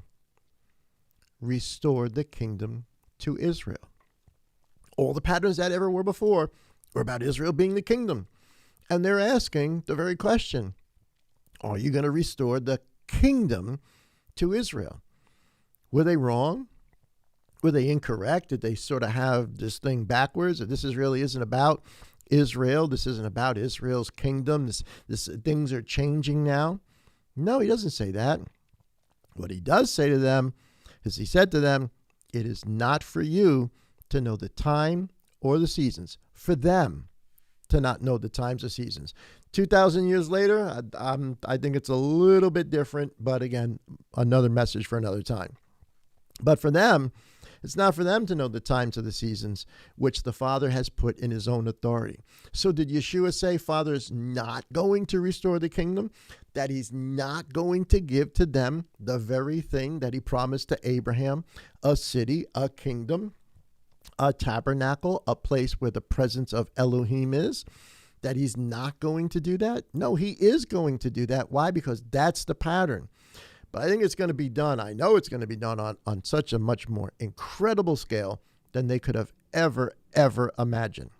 [SPEAKER 1] restore the kingdom to Israel? All the patterns that ever were before were about Israel being the kingdom. And they're asking the very question, are you going to restore the kingdom to Israel? Were they wrong? Were they incorrect? Did they sort of have this thing backwards? That this really isn't about Israel. This isn't about Israel's kingdom. This things are changing now. No, he doesn't say that. What he does say to them is he said to them, it is not for you to know the time or the seasons, for them to not know the times or seasons. 2,000 years later, I think it's a little bit different, but again, another message for another time. But for them, it's not for them to know the times or the seasons, which the Father has put in his own authority. So did Yeshua say Father is not going to restore the kingdom? That he's not going to give to them the very thing that he promised to Abraham, a city, a kingdom, a tabernacle, a place where the presence of Elohim is, that he's not going to do that? No, he is going to do that. Why? Because that's the pattern. But I think it's going to be done. I know it's going to be done on such a much more incredible scale than they could have ever imagined.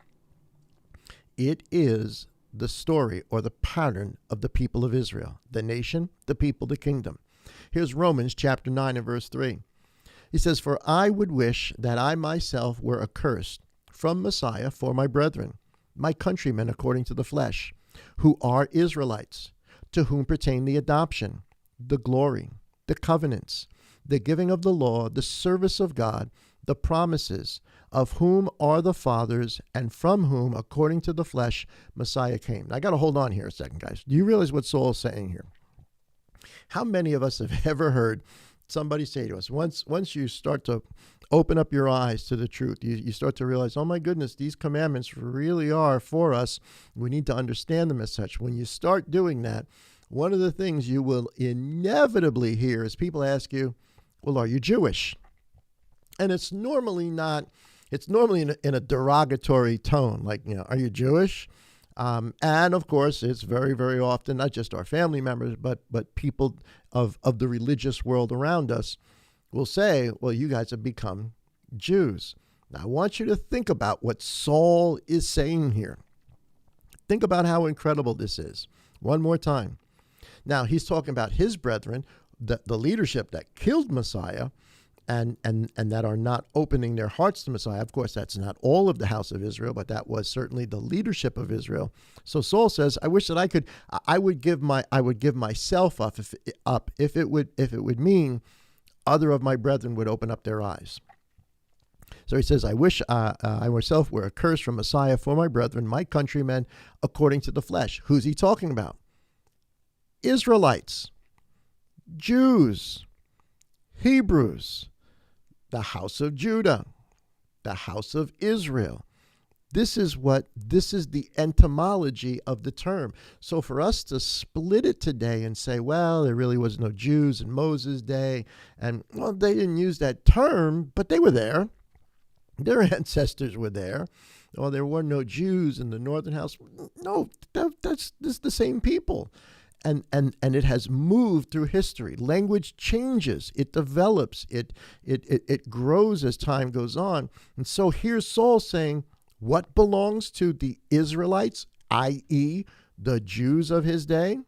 [SPEAKER 1] It is the story or the pattern of the people of Israel, the nation, the people, the kingdom. Here's Romans chapter 9 and verse 3. He says, for I would wish that I myself were accursed from Messiah for my brethren, my countrymen according to the flesh, who are Israelites, to whom pertain the adoption, the glory, the covenants, the giving of the law, the service of God, the promises, of whom are the fathers, and from whom, according to the flesh, Messiah came. Now, I got to hold on here a second, guys. Do you realize what Saul is saying here? How many of us have ever heard somebody say to us, once you start to open up your eyes to the truth, you start to realize, oh my goodness, these commandments really are for us. We need to understand them as such. When you start doing that, one of the things you will inevitably hear is people ask you, well, are you Jewish? And it's normally in a derogatory tone, like, are you Jewish? And of course, it's very, very often, not just our family members, but people of the religious world around us will say, well, you guys have become Jews. Now, I want you to think about what Saul is saying here. Think about how incredible this is. One more time. Now, he's talking about his brethren, the leadership that killed Messiah, and that are not opening their hearts to Messiah. Of course, that's not all of the house of Israel, but that was certainly the leadership of Israel. So Saul says, I wish that I would give myself up if it would mean other of my brethren would open up their eyes. So he says, I wish I myself were accursed from Messiah for my brethren, my countrymen, according to the flesh. Who's he talking about? Israelites, Jews, Hebrews, the house of Judah, the house of Israel, This is the etymology of the term. So for us to split it today and say, well, there really was no Jews in Moses' day, and well, they didn't use that term, but they were there. Their ancestors were there. Or there were no Jews in the northern house. No, that's the same people. And it has moved through history. Language changes, it develops, it grows as time goes on. And so here's Saul saying, what belongs to the Israelites, i.e., the Jews of his day,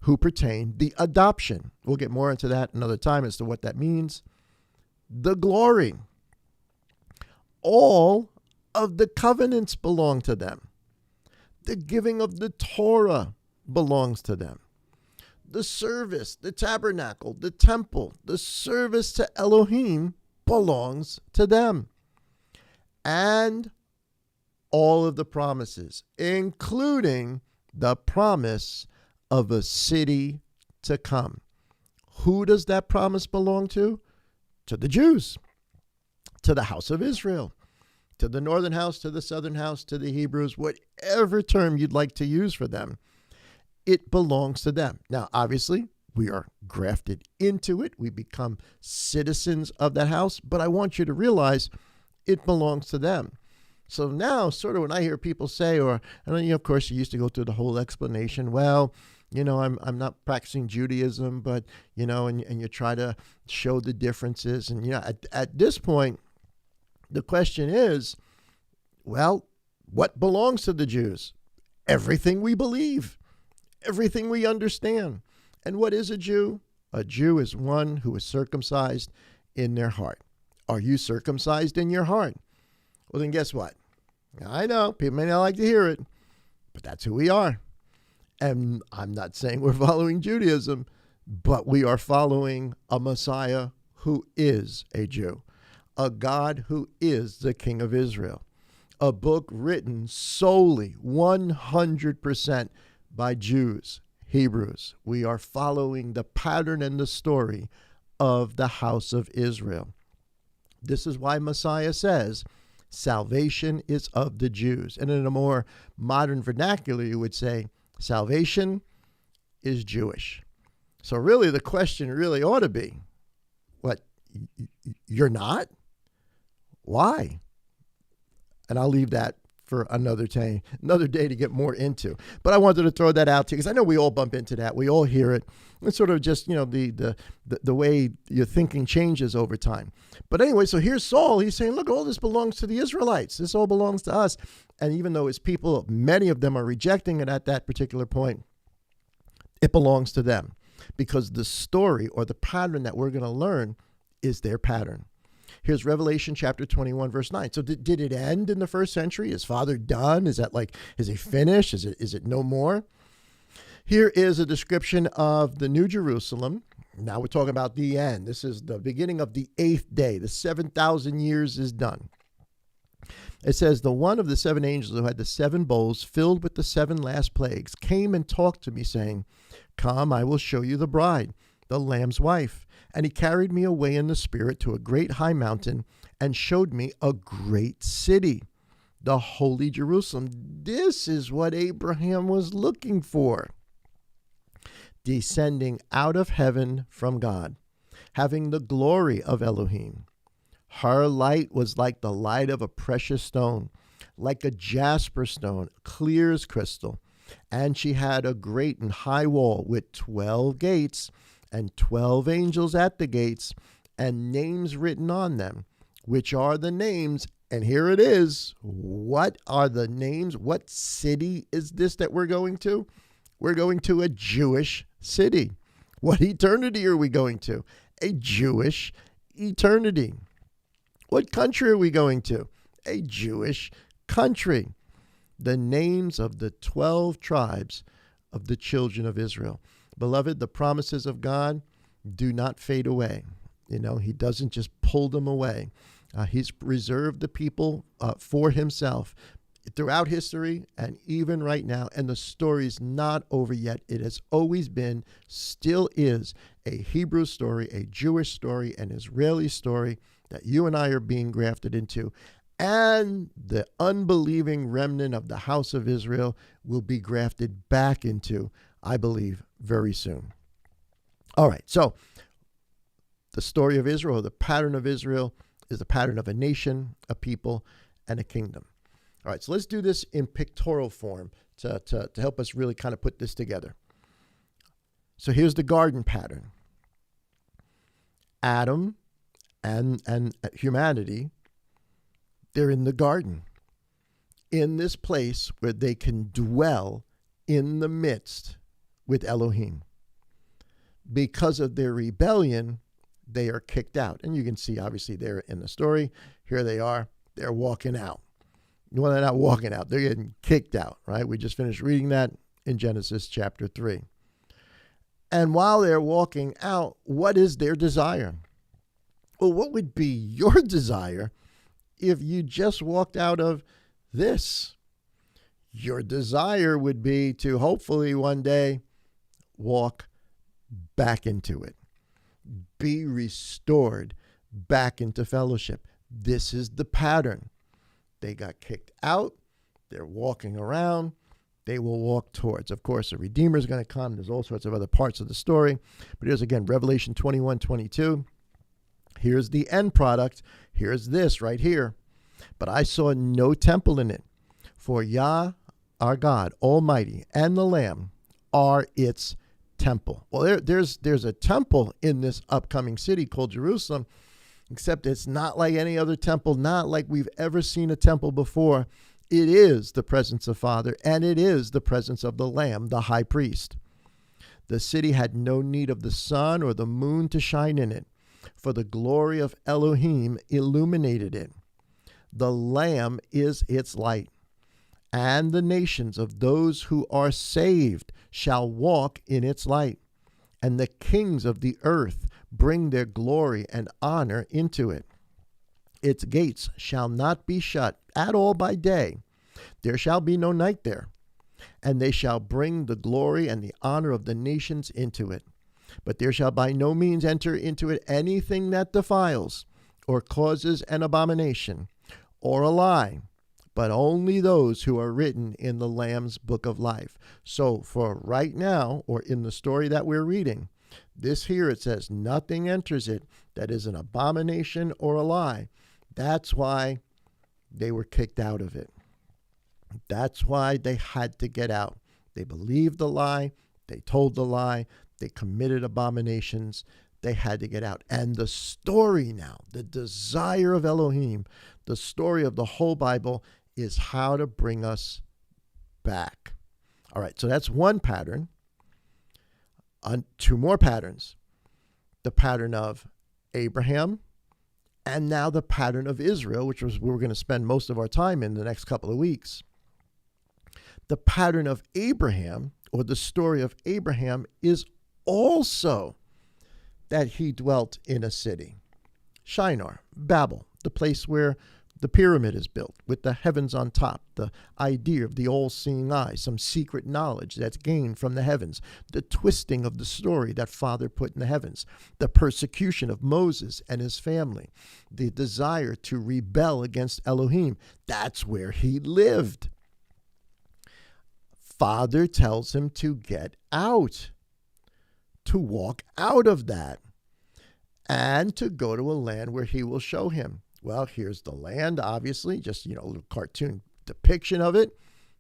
[SPEAKER 1] who pertain the adoption. We'll get more into that another time as to what that means. The glory. All of the covenants belong to them. The giving of the Torah belongs to them. The service, the tabernacle, the temple, the service to Elohim belongs to them. And all of the promises, including the promise of a city to come. Who does that promise belong to? To the Jews, to the house of Israel, to the northern house, to the southern house, to the Hebrews, whatever term you'd like to use for them. It belongs to them. Now, obviously, we are grafted into it. We become citizens of that house. But I want you to realize it belongs to them. So now, sort of when I hear people say, of course, you used to go through the whole explanation. Well, I'm not practicing Judaism, but, and you try to show the differences. And, at this point, the question is, well, what belongs to the Jews? Everything we believe. Everything we understand. And what is a Jew? A Jew is one who is circumcised in their heart. Are you circumcised in your heart? Well, then guess what? I know people may not like to hear it, but that's who we are. And I'm not saying we're following Judaism, but we are following a Messiah who is a Jew, a God who is the King of Israel, a book written solely 100% by Jews, Hebrews. We are following the pattern and the story of the house of Israel. This is why Messiah says, salvation is of the Jews. And in a more modern vernacular, you would say, salvation is Jewish. So really the question really ought to be, what, you're not? Why? And I'll leave that for another day to get more into. But I wanted to throw that out to you because I know we all bump into that. We all hear it. It's sort of just, the way your thinking changes over time. But anyway, so here's Saul. He's saying, look, all this belongs to the Israelites. This all belongs to us. And even though his people, many of them are rejecting it at that particular point, it belongs to them because the story or the pattern that we're going to learn is their pattern. Here's Revelation chapter 21, verse 9. So did it end in the first century? Is Father done? Is he finished? Is it no more? Here is a description of the New Jerusalem. Now we're talking about the end. This is the beginning of the 8th day. The 7,000 years is done. It says, the one of the 7 angels who had the 7 bowls filled with the 7 last plagues came and talked to me, saying, come, I will show you the bride, the Lamb's wife. And he carried me away in the spirit to a great high mountain and showed me a great city, the holy Jerusalem. This is what Abraham was looking for. Descending out of heaven from God, having the glory of Elohim. Her light was like the light of a precious stone, like a jasper stone, clear as crystal. And she had a great and high wall with 12 gates, and 12 angels at the gates, and names written on them, which are the names. And here it is. What are the names? What city is this that we're going to? We're going to a Jewish city. What eternity are we going to? A Jewish eternity. What country are we going to? A Jewish country. The names of the 12 tribes of the children of Israel. Beloved, the promises of God do not fade away. He doesn't just pull them away. He's reserved the people for himself throughout history and even right now. And the story's not over yet. It has always been, still is, a Hebrew story, a Jewish story, an Israeli story that you and I are being grafted into. and the unbelieving remnant of the house of Israel will be grafted back into, I believe, very soon. All right, so the story of Israel, the pattern of Israel, is the pattern of a nation, a people, and a kingdom. All right, so let's do this in pictorial form to help us really kind of put this together. So here's the garden pattern. Adam and humanity, they're in the garden, in this place where they can dwell in the midst with Elohim. Because of their rebellion, they are kicked out. And you can see, obviously, there in the story, here they are, they're walking out. Well, they're not walking out, they're getting kicked out, right? We just finished reading that in Genesis chapter 3. And while they're walking out, what is their desire? Well, what would be your desire if you just walked out of this? Your desire would be to hopefully one day walk back into it, be restored back into fellowship. This is the pattern. They got kicked out. They're walking around. They will walk towards. Of course, a Redeemer is going to come. There's all sorts of other parts of the story. But here's again, Revelation 21:22. Here's the end product. Here's this right here. But I saw no temple in it, for Yah, our God, Almighty, and the Lamb are its temple. Well, there's a temple in this upcoming city called Jerusalem, except it's not like any other temple, not like we've ever seen a temple before. It is the presence of Father, and it is the presence of the Lamb, the high priest. The city had no need of the sun or the moon to shine in it, for the glory of Elohim illuminated it. The Lamb is its light, and the nations of those who are saved shall walk in its light, and the kings of the earth bring their glory and honor into it. Its gates shall not be shut at all by day. There shall be no night there. And they shall bring the glory and the honor of the nations into it. But there shall by no means enter into it anything that defiles, or causes an abomination, or a lie, but only those who are written in the Lamb's book of life. So for right now, or in the story that we're reading, this here, it says, nothing enters it that is an abomination or a lie. That's why they were kicked out of it. That's why they had to get out. They believed the lie. They told the lie. They committed abominations. They had to get out. And the story now, the desire of Elohim, the story of the whole Bible is how to bring us back. All right, so that's one pattern. Two more patterns. The pattern of Abraham, and now the pattern of Israel, which was we're going to spend most of our time in the next couple of weeks. The pattern of Abraham, or the story of Abraham, is also that he dwelt in a city. Shinar, Babel, the place where the pyramid is built with the heavens on top, the idea of the all-seeing eye, some secret knowledge that's gained from the heavens, the twisting of the story that Father put in the heavens, the persecution of Moses and his family, the desire to rebel against Elohim. That's where he lived. Father tells him to get out, to walk out of that, and to go to a land where he will show him. Well, here's the land, obviously, just, a little cartoon depiction of it,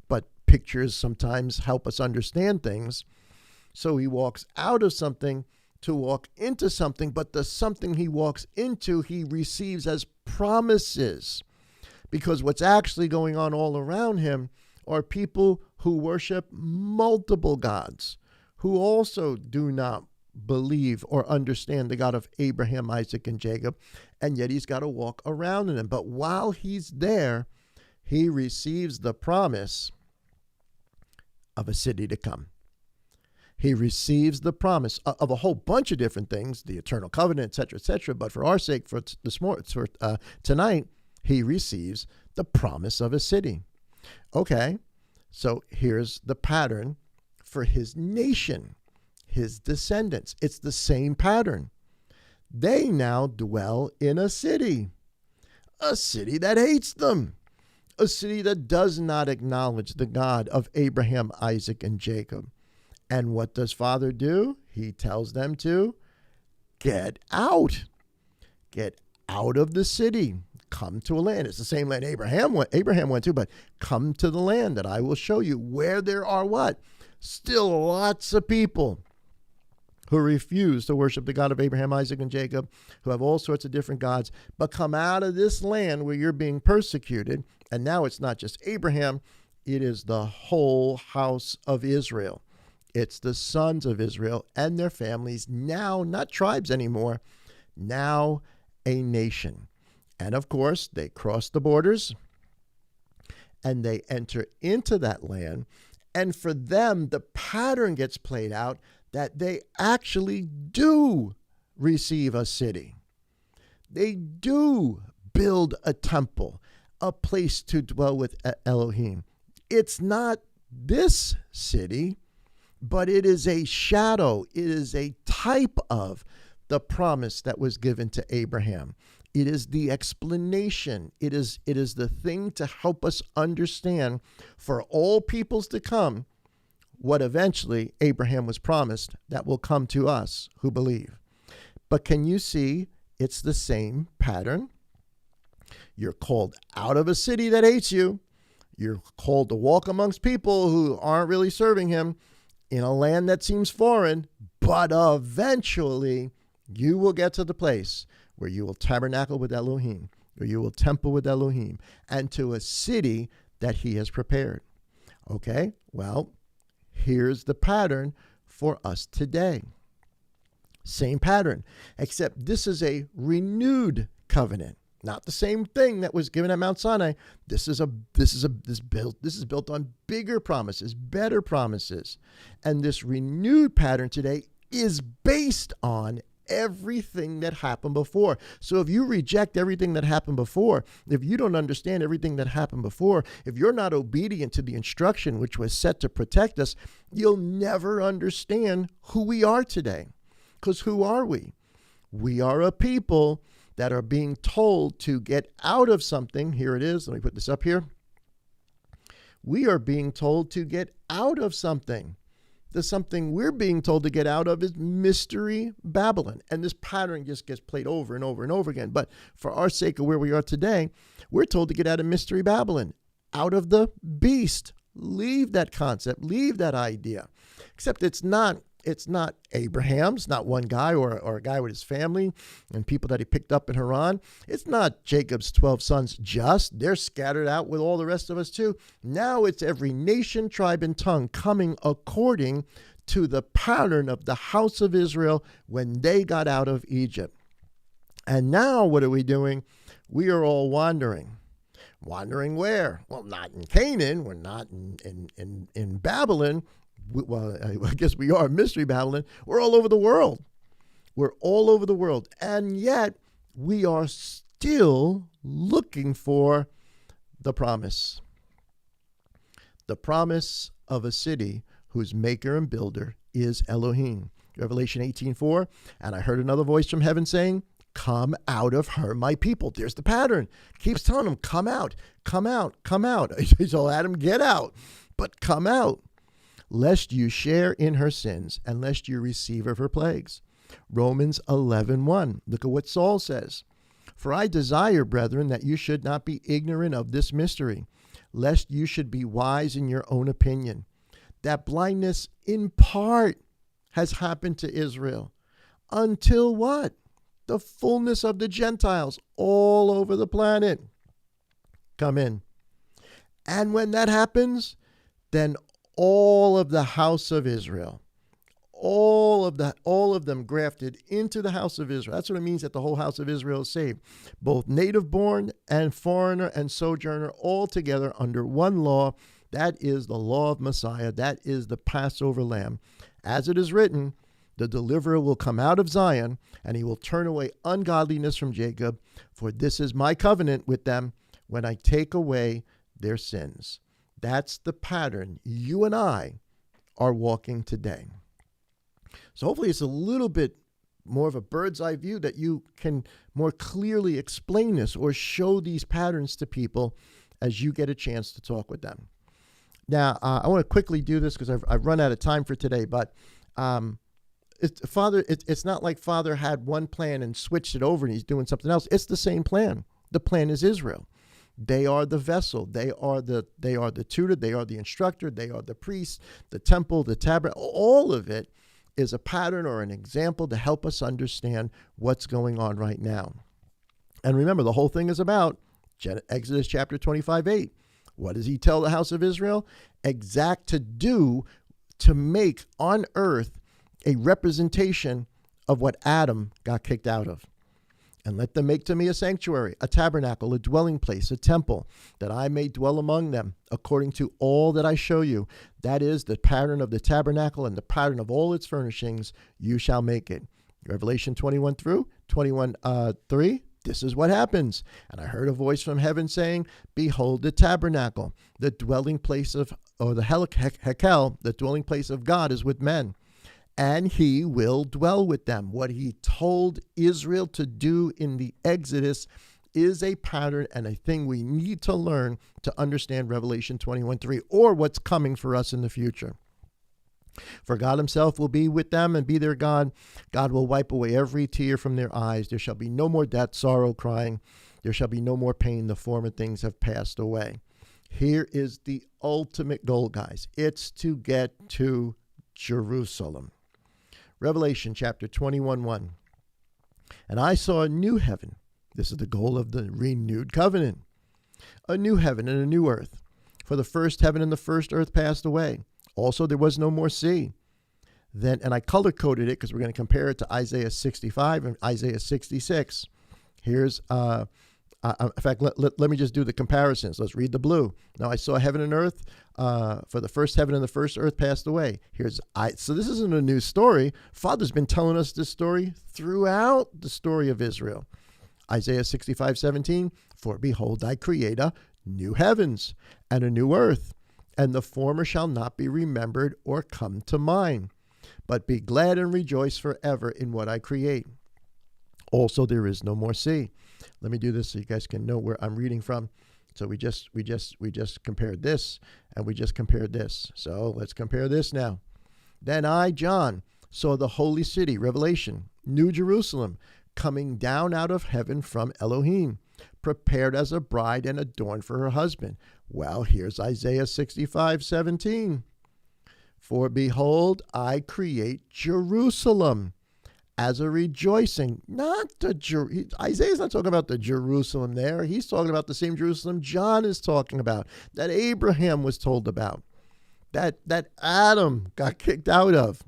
[SPEAKER 1] but pictures sometimes help us understand things. So he walks out of something to walk into something, but the something he walks into, he receives as promises, because what's actually going on all around him are people who worship multiple gods, who also do not believe or understand the God of Abraham, Isaac, and Jacob, and yet he's got to walk around in them. But while he's there, he receives the promise of a city to come. He receives the promise of a whole bunch of different things, the eternal covenant, etc., etc. But for our sake, for tonight, he receives the promise of a city. Okay, so here's the pattern for his nation, his descendants. It's the same pattern. They now dwell in a city. A city that hates them. A city that does not acknowledge the God of Abraham, Isaac, and Jacob. And what does Father do? He tells them to get out. Get out of the city. Come to a land. It's the same land Abraham went to, but come to the land that I will show you, where there are what? Still lots of people who refuse to worship the God of Abraham, Isaac, and Jacob, who have all sorts of different gods, but come out of this land where you're being persecuted. And now it's not just Abraham, it is the whole house of Israel. It's the sons of Israel and their families, now not tribes anymore, now a nation. And of course, they cross the borders and they enter into that land. And for them, the pattern gets played out that they actually do receive a city. They do build a temple, a place to dwell with Elohim. It's not this city, but it is a shadow. It is a type of the promise that was given to Abraham. It is the explanation. It is the thing to help us understand for all peoples to come what eventually Abraham was promised that will come to us who believe. But can you see it's the same pattern? You're called out of a city that hates you. You're called to walk amongst people who aren't really serving him in a land that seems foreign, but eventually you will get to the place where you will tabernacle with Elohim, where you will temple with Elohim, and to a city that he has prepared. Okay, well, here's the pattern for us today. Same pattern, except this is a renewed covenant. Not the same thing that was given at Mount Sinai. This is built on bigger promises, better promises. And this renewed pattern today is based on everything that happened before. So if you reject everything that happened before, if you don't understand everything that happened before, if you're not obedient to the instruction which was set to protect us, you'll never understand who we are today. Because who are we? We are a people that are being told to get out of something. Here it is. Let me put this up here. We are being told to get out of something. The something we're being told to get out of is Mystery Babylon. And this pattern just gets played over and over and over again. But for our sake of where we are today, we're told to get out of Mystery Babylon, out of the beast. Leave that concept, leave that idea. Except it's not Abraham's, not one guy or a guy with his family and people that he picked up in Haran. It's not Jacob's 12 sons just. They're scattered out with all the rest of us too. Now it's every nation, tribe, and tongue coming according to the pattern of the house of Israel when they got out of Egypt. And now what are we doing? We are all wandering. Wandering where? Well, not in Canaan. We're not in Babylon. Well, I guess we are Mystery Babylon. We're all over the world. We're all over the world. And yet we are still looking for the promise. The promise of a city whose maker and builder is Elohim. Revelation 18:4. And I heard another voice from heaven saying, "Come out of her, my people." There's the pattern. Keeps telling them, come out, come out, come out. He told Adam, get out, but come out, lest you share in her sins, and lest you receive of her plagues. Romans 11:1. Look at what Saul says. For I desire, brethren, that you should not be ignorant of this mystery, lest you should be wise in your own opinion. That blindness in part has happened to Israel. Until what? The fullness of the Gentiles all over the planet come in. And when that happens, then all of the house of Israel, all of them grafted into the house of Israel. That's what it means that the whole house of Israel is saved. Both native born and foreigner and sojourner, all together under one law. That is the law of Messiah. That is the Passover lamb. As it is written, the deliverer will come out of Zion, and he will turn away ungodliness from Jacob. For this is my covenant with them when I take away their sins. That's the pattern you and I are walking today. So hopefully it's a little bit more of a bird's eye view that you can more clearly explain this or show these patterns to people as you get a chance to talk with them. Now, I want to quickly do this because I've run out of time for today, but it's not like Father had one plan and switched it over and he's doing something else. It's the same plan. The plan is Israel. They are the vessel. They are the tutor. They are the instructor. They are the priest, the temple, the tabernacle. All of it is a pattern or an example to help us understand what's going on right now. And remember, the whole thing is about Exodus chapter 25:8. What does he tell the house of Israel? Exact to do to make on earth a representation of what Adam got kicked out of. And let them make to me a sanctuary, a tabernacle, a dwelling place, a temple, that I may dwell among them, according to all that I show you. That is the pattern of the tabernacle and the pattern of all its furnishings. You shall make it. Revelation 21 through 21:3. This is what happens. And I heard a voice from heaven saying, behold the tabernacle, the dwelling place of, or the Hekel, the dwelling place of God is with men. And he will dwell with them. What he told Israel to do in the Exodus is a pattern and a thing we need to learn to understand Revelation 21:3, or what's coming for us in the future. For God himself will be with them and be their God. God will wipe away every tear from their eyes. There shall be no more death, sorrow, crying. There shall be no more pain. The former things have passed away. Here is the ultimate goal, guys. It's to get to Jerusalem. Revelation chapter 21:1. And I saw a new heaven. This is the goal of the renewed covenant. A new heaven and a new earth. For the first heaven and the first earth passed away. Also, there was no more sea. Then, and I color-coded it because we're going to compare it to Isaiah 65 and Isaiah 66. Here's, in fact, let me just do the comparisons. Let's read the blue. Now, I saw heaven and earth, for the first heaven and the first earth passed away. So this isn't a new story. Father's been telling us this story throughout the story of Israel. Isaiah 65:17, for behold, I create a new heavens and a new earth, and the former shall not be remembered or come to mind, but be glad and rejoice forever in what I create. Also, there is no more sea. Let me do this so you guys can know where I'm reading from. So we just compared this, and we just compared this. So let's compare this now. Then I, John, saw the holy city, Revelation, New Jerusalem, coming down out of heaven from Elohim, prepared as a bride and adorned for her husband. Well, here's Isaiah 65:17. For behold, I create Jerusalem as a rejoicing, Isaiah's not talking about the Jerusalem there. He's talking about the same Jerusalem John is talking about, that Abraham was told about, that Adam got kicked out of.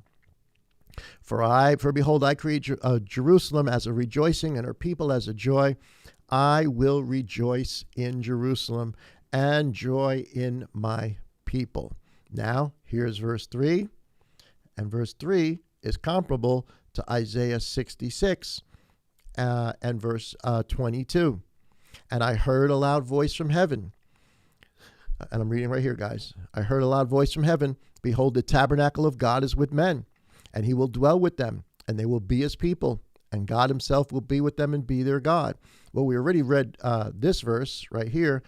[SPEAKER 1] For behold, I create Jerusalem as a rejoicing and her people as a joy. I will rejoice in Jerusalem and joy in my people. Now, here's verse 3. And verse 3 is comparable to Isaiah 66 and verse 22. And I heard a loud voice from heaven. And I'm reading right here, guys. I heard a loud voice from heaven. Behold, the tabernacle of God is with men, and he will dwell with them, and they will be his people, and God himself will be with them and be their God. Well, we already read this verse right here.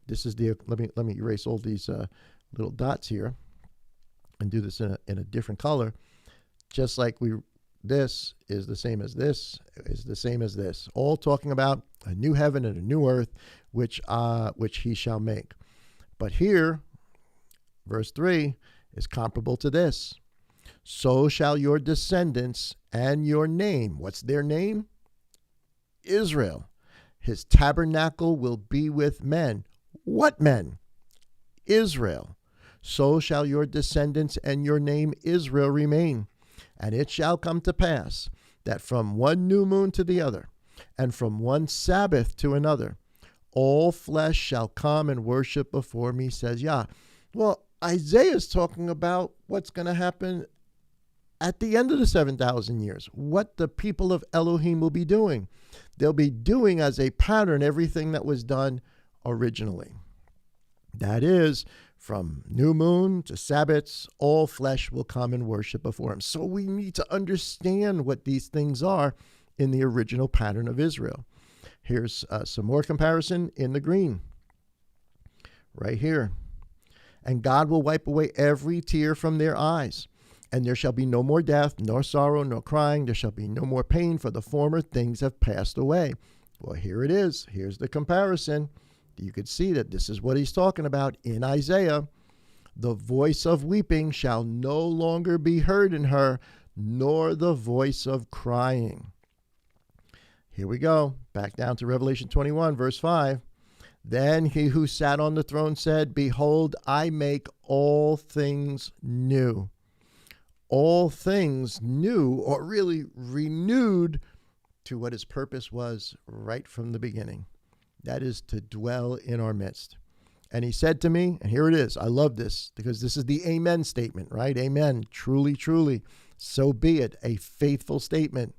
[SPEAKER 1] This is the, let me erase all these little dots here and do this in a different color. Just like this is the same as this, is the same as this. All talking about a new heaven and a new earth, which he shall make. But here, verse 3 is comparable to this. So shall your descendants and your name. What's their name? Israel. His tabernacle will be with men. What men? Israel. So shall your descendants and your name Israel remain. And it shall come to pass that from one new moon to the other, and from one Sabbath to another, all flesh shall come and worship before me, says Yah. Well, Isaiah is talking about what's going to happen at the end of the 7,000 years, what the people of Elohim will be doing. They'll be doing as a pattern everything that was done originally. That is, From new moon to Sabbaths, all flesh will come and worship before him. So we need to understand what these things are in the original pattern of Israel. Here's some more comparison in the green. Right here. And God will wipe away every tear from their eyes. And there shall be no more death, nor sorrow, nor crying. There shall be no more pain, for the former things have passed away. Well, here it is. Here's the comparison. You could see that this is what he's talking about in Isaiah. The voice of weeping shall no longer be heard in her, nor the voice of crying. Here we go. Back down to Revelation 21, verse 5. Then he who sat on the throne said, behold, I make all things new. All things new, or really renewed to what his purpose was right from the beginning. That is to dwell in our midst. And he said to me, and here it is. I love this because this is the amen statement, right? Amen. Truly, truly. So be it. A faithful statement,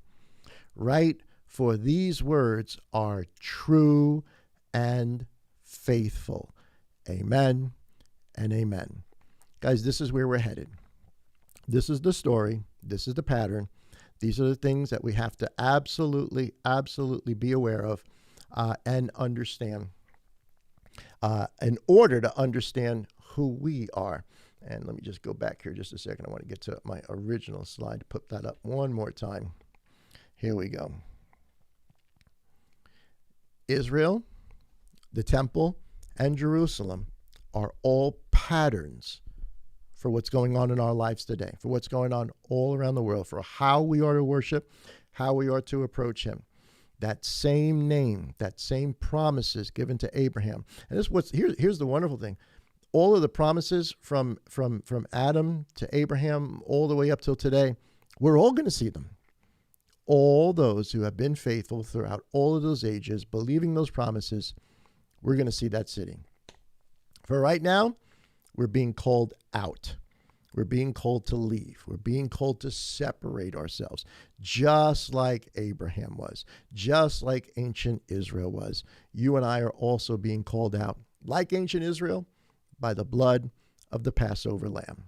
[SPEAKER 1] right? For these words are true and faithful. Amen and amen. Guys, this is where we're headed. This is the story. This is the pattern. These are the things that we have to absolutely, absolutely be aware of and understand in order to understand who we are. And let me just go back here just a second. I want to get to my original slide to put that up one more time. Here we go. Israel, the temple, and Jerusalem are all patterns for what's going on in our lives today, for what's going on all around the world, for how we are to worship, how we are to approach him. That same name, that same promises given to Abraham. And here's the wonderful thing. All of the promises from Adam to Abraham all the way up till today, we're all going to see them. All those who have been faithful throughout all of those ages, believing those promises, we're going to see that city. For right now, we're being called out. We're being called to leave. We're being called to separate ourselves, just like Abraham was, just like ancient Israel was. You and I are also being called out, like ancient Israel, by the blood of the Passover lamb.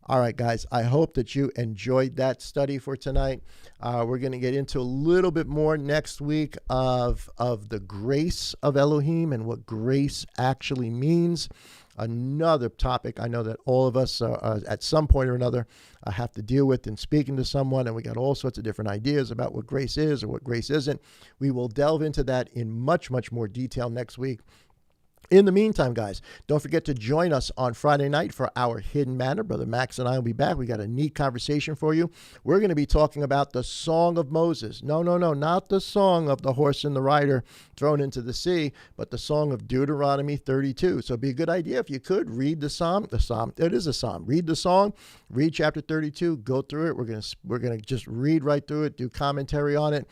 [SPEAKER 1] All right, guys, I hope that you enjoyed that study for tonight. We're going to get into a little bit more next week of the grace of Elohim and what grace actually means. Another topic I know that all of us at some point or another have to deal with in speaking to someone, and we got all sorts of different ideas about what grace is or what grace isn't. We will delve into that in much, much more detail next week. In the meantime, guys, don't forget to join us on Friday night for our Hidden Manna. Brother Max and I will be back. We got a neat conversation for you. We're going to be talking about the Song of Moses. No, not the song of the horse and the rider thrown into the sea, but the song of Deuteronomy 32. So it'd be a good idea if you could read the psalm. It is a psalm. Read the song, read chapter 32, go through it. We're going to just read right through it, do commentary on it,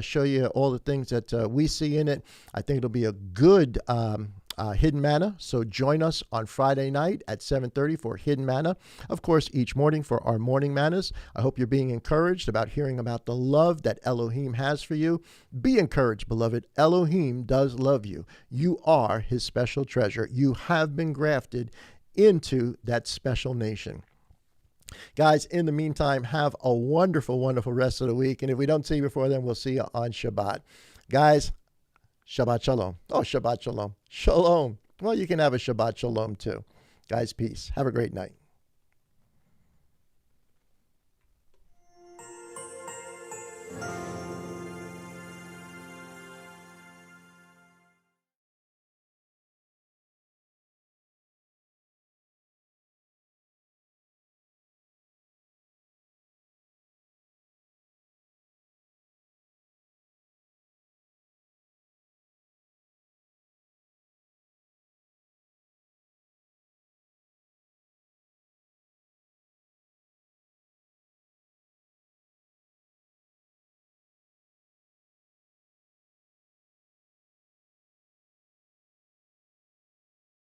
[SPEAKER 1] show you all the things that we see in it. I think it'll be a good Hidden Manna. So join us on Friday night at 7:30 for Hidden Manna. Of course, each morning for our morning mannas. I hope you're being encouraged about hearing about the love that Elohim has for you. Be encouraged, beloved. Elohim does love you. You are his special treasure. You have been grafted into that special nation. Guys, in the meantime, have a wonderful, wonderful rest of the week. And if we don't see you before then, we'll see you on Shabbat. Guys, Shabbat Shalom. Oh, Shabbat Shalom. Shalom. Well, you can have a Shabbat Shalom too. Guys, peace. Have a great night.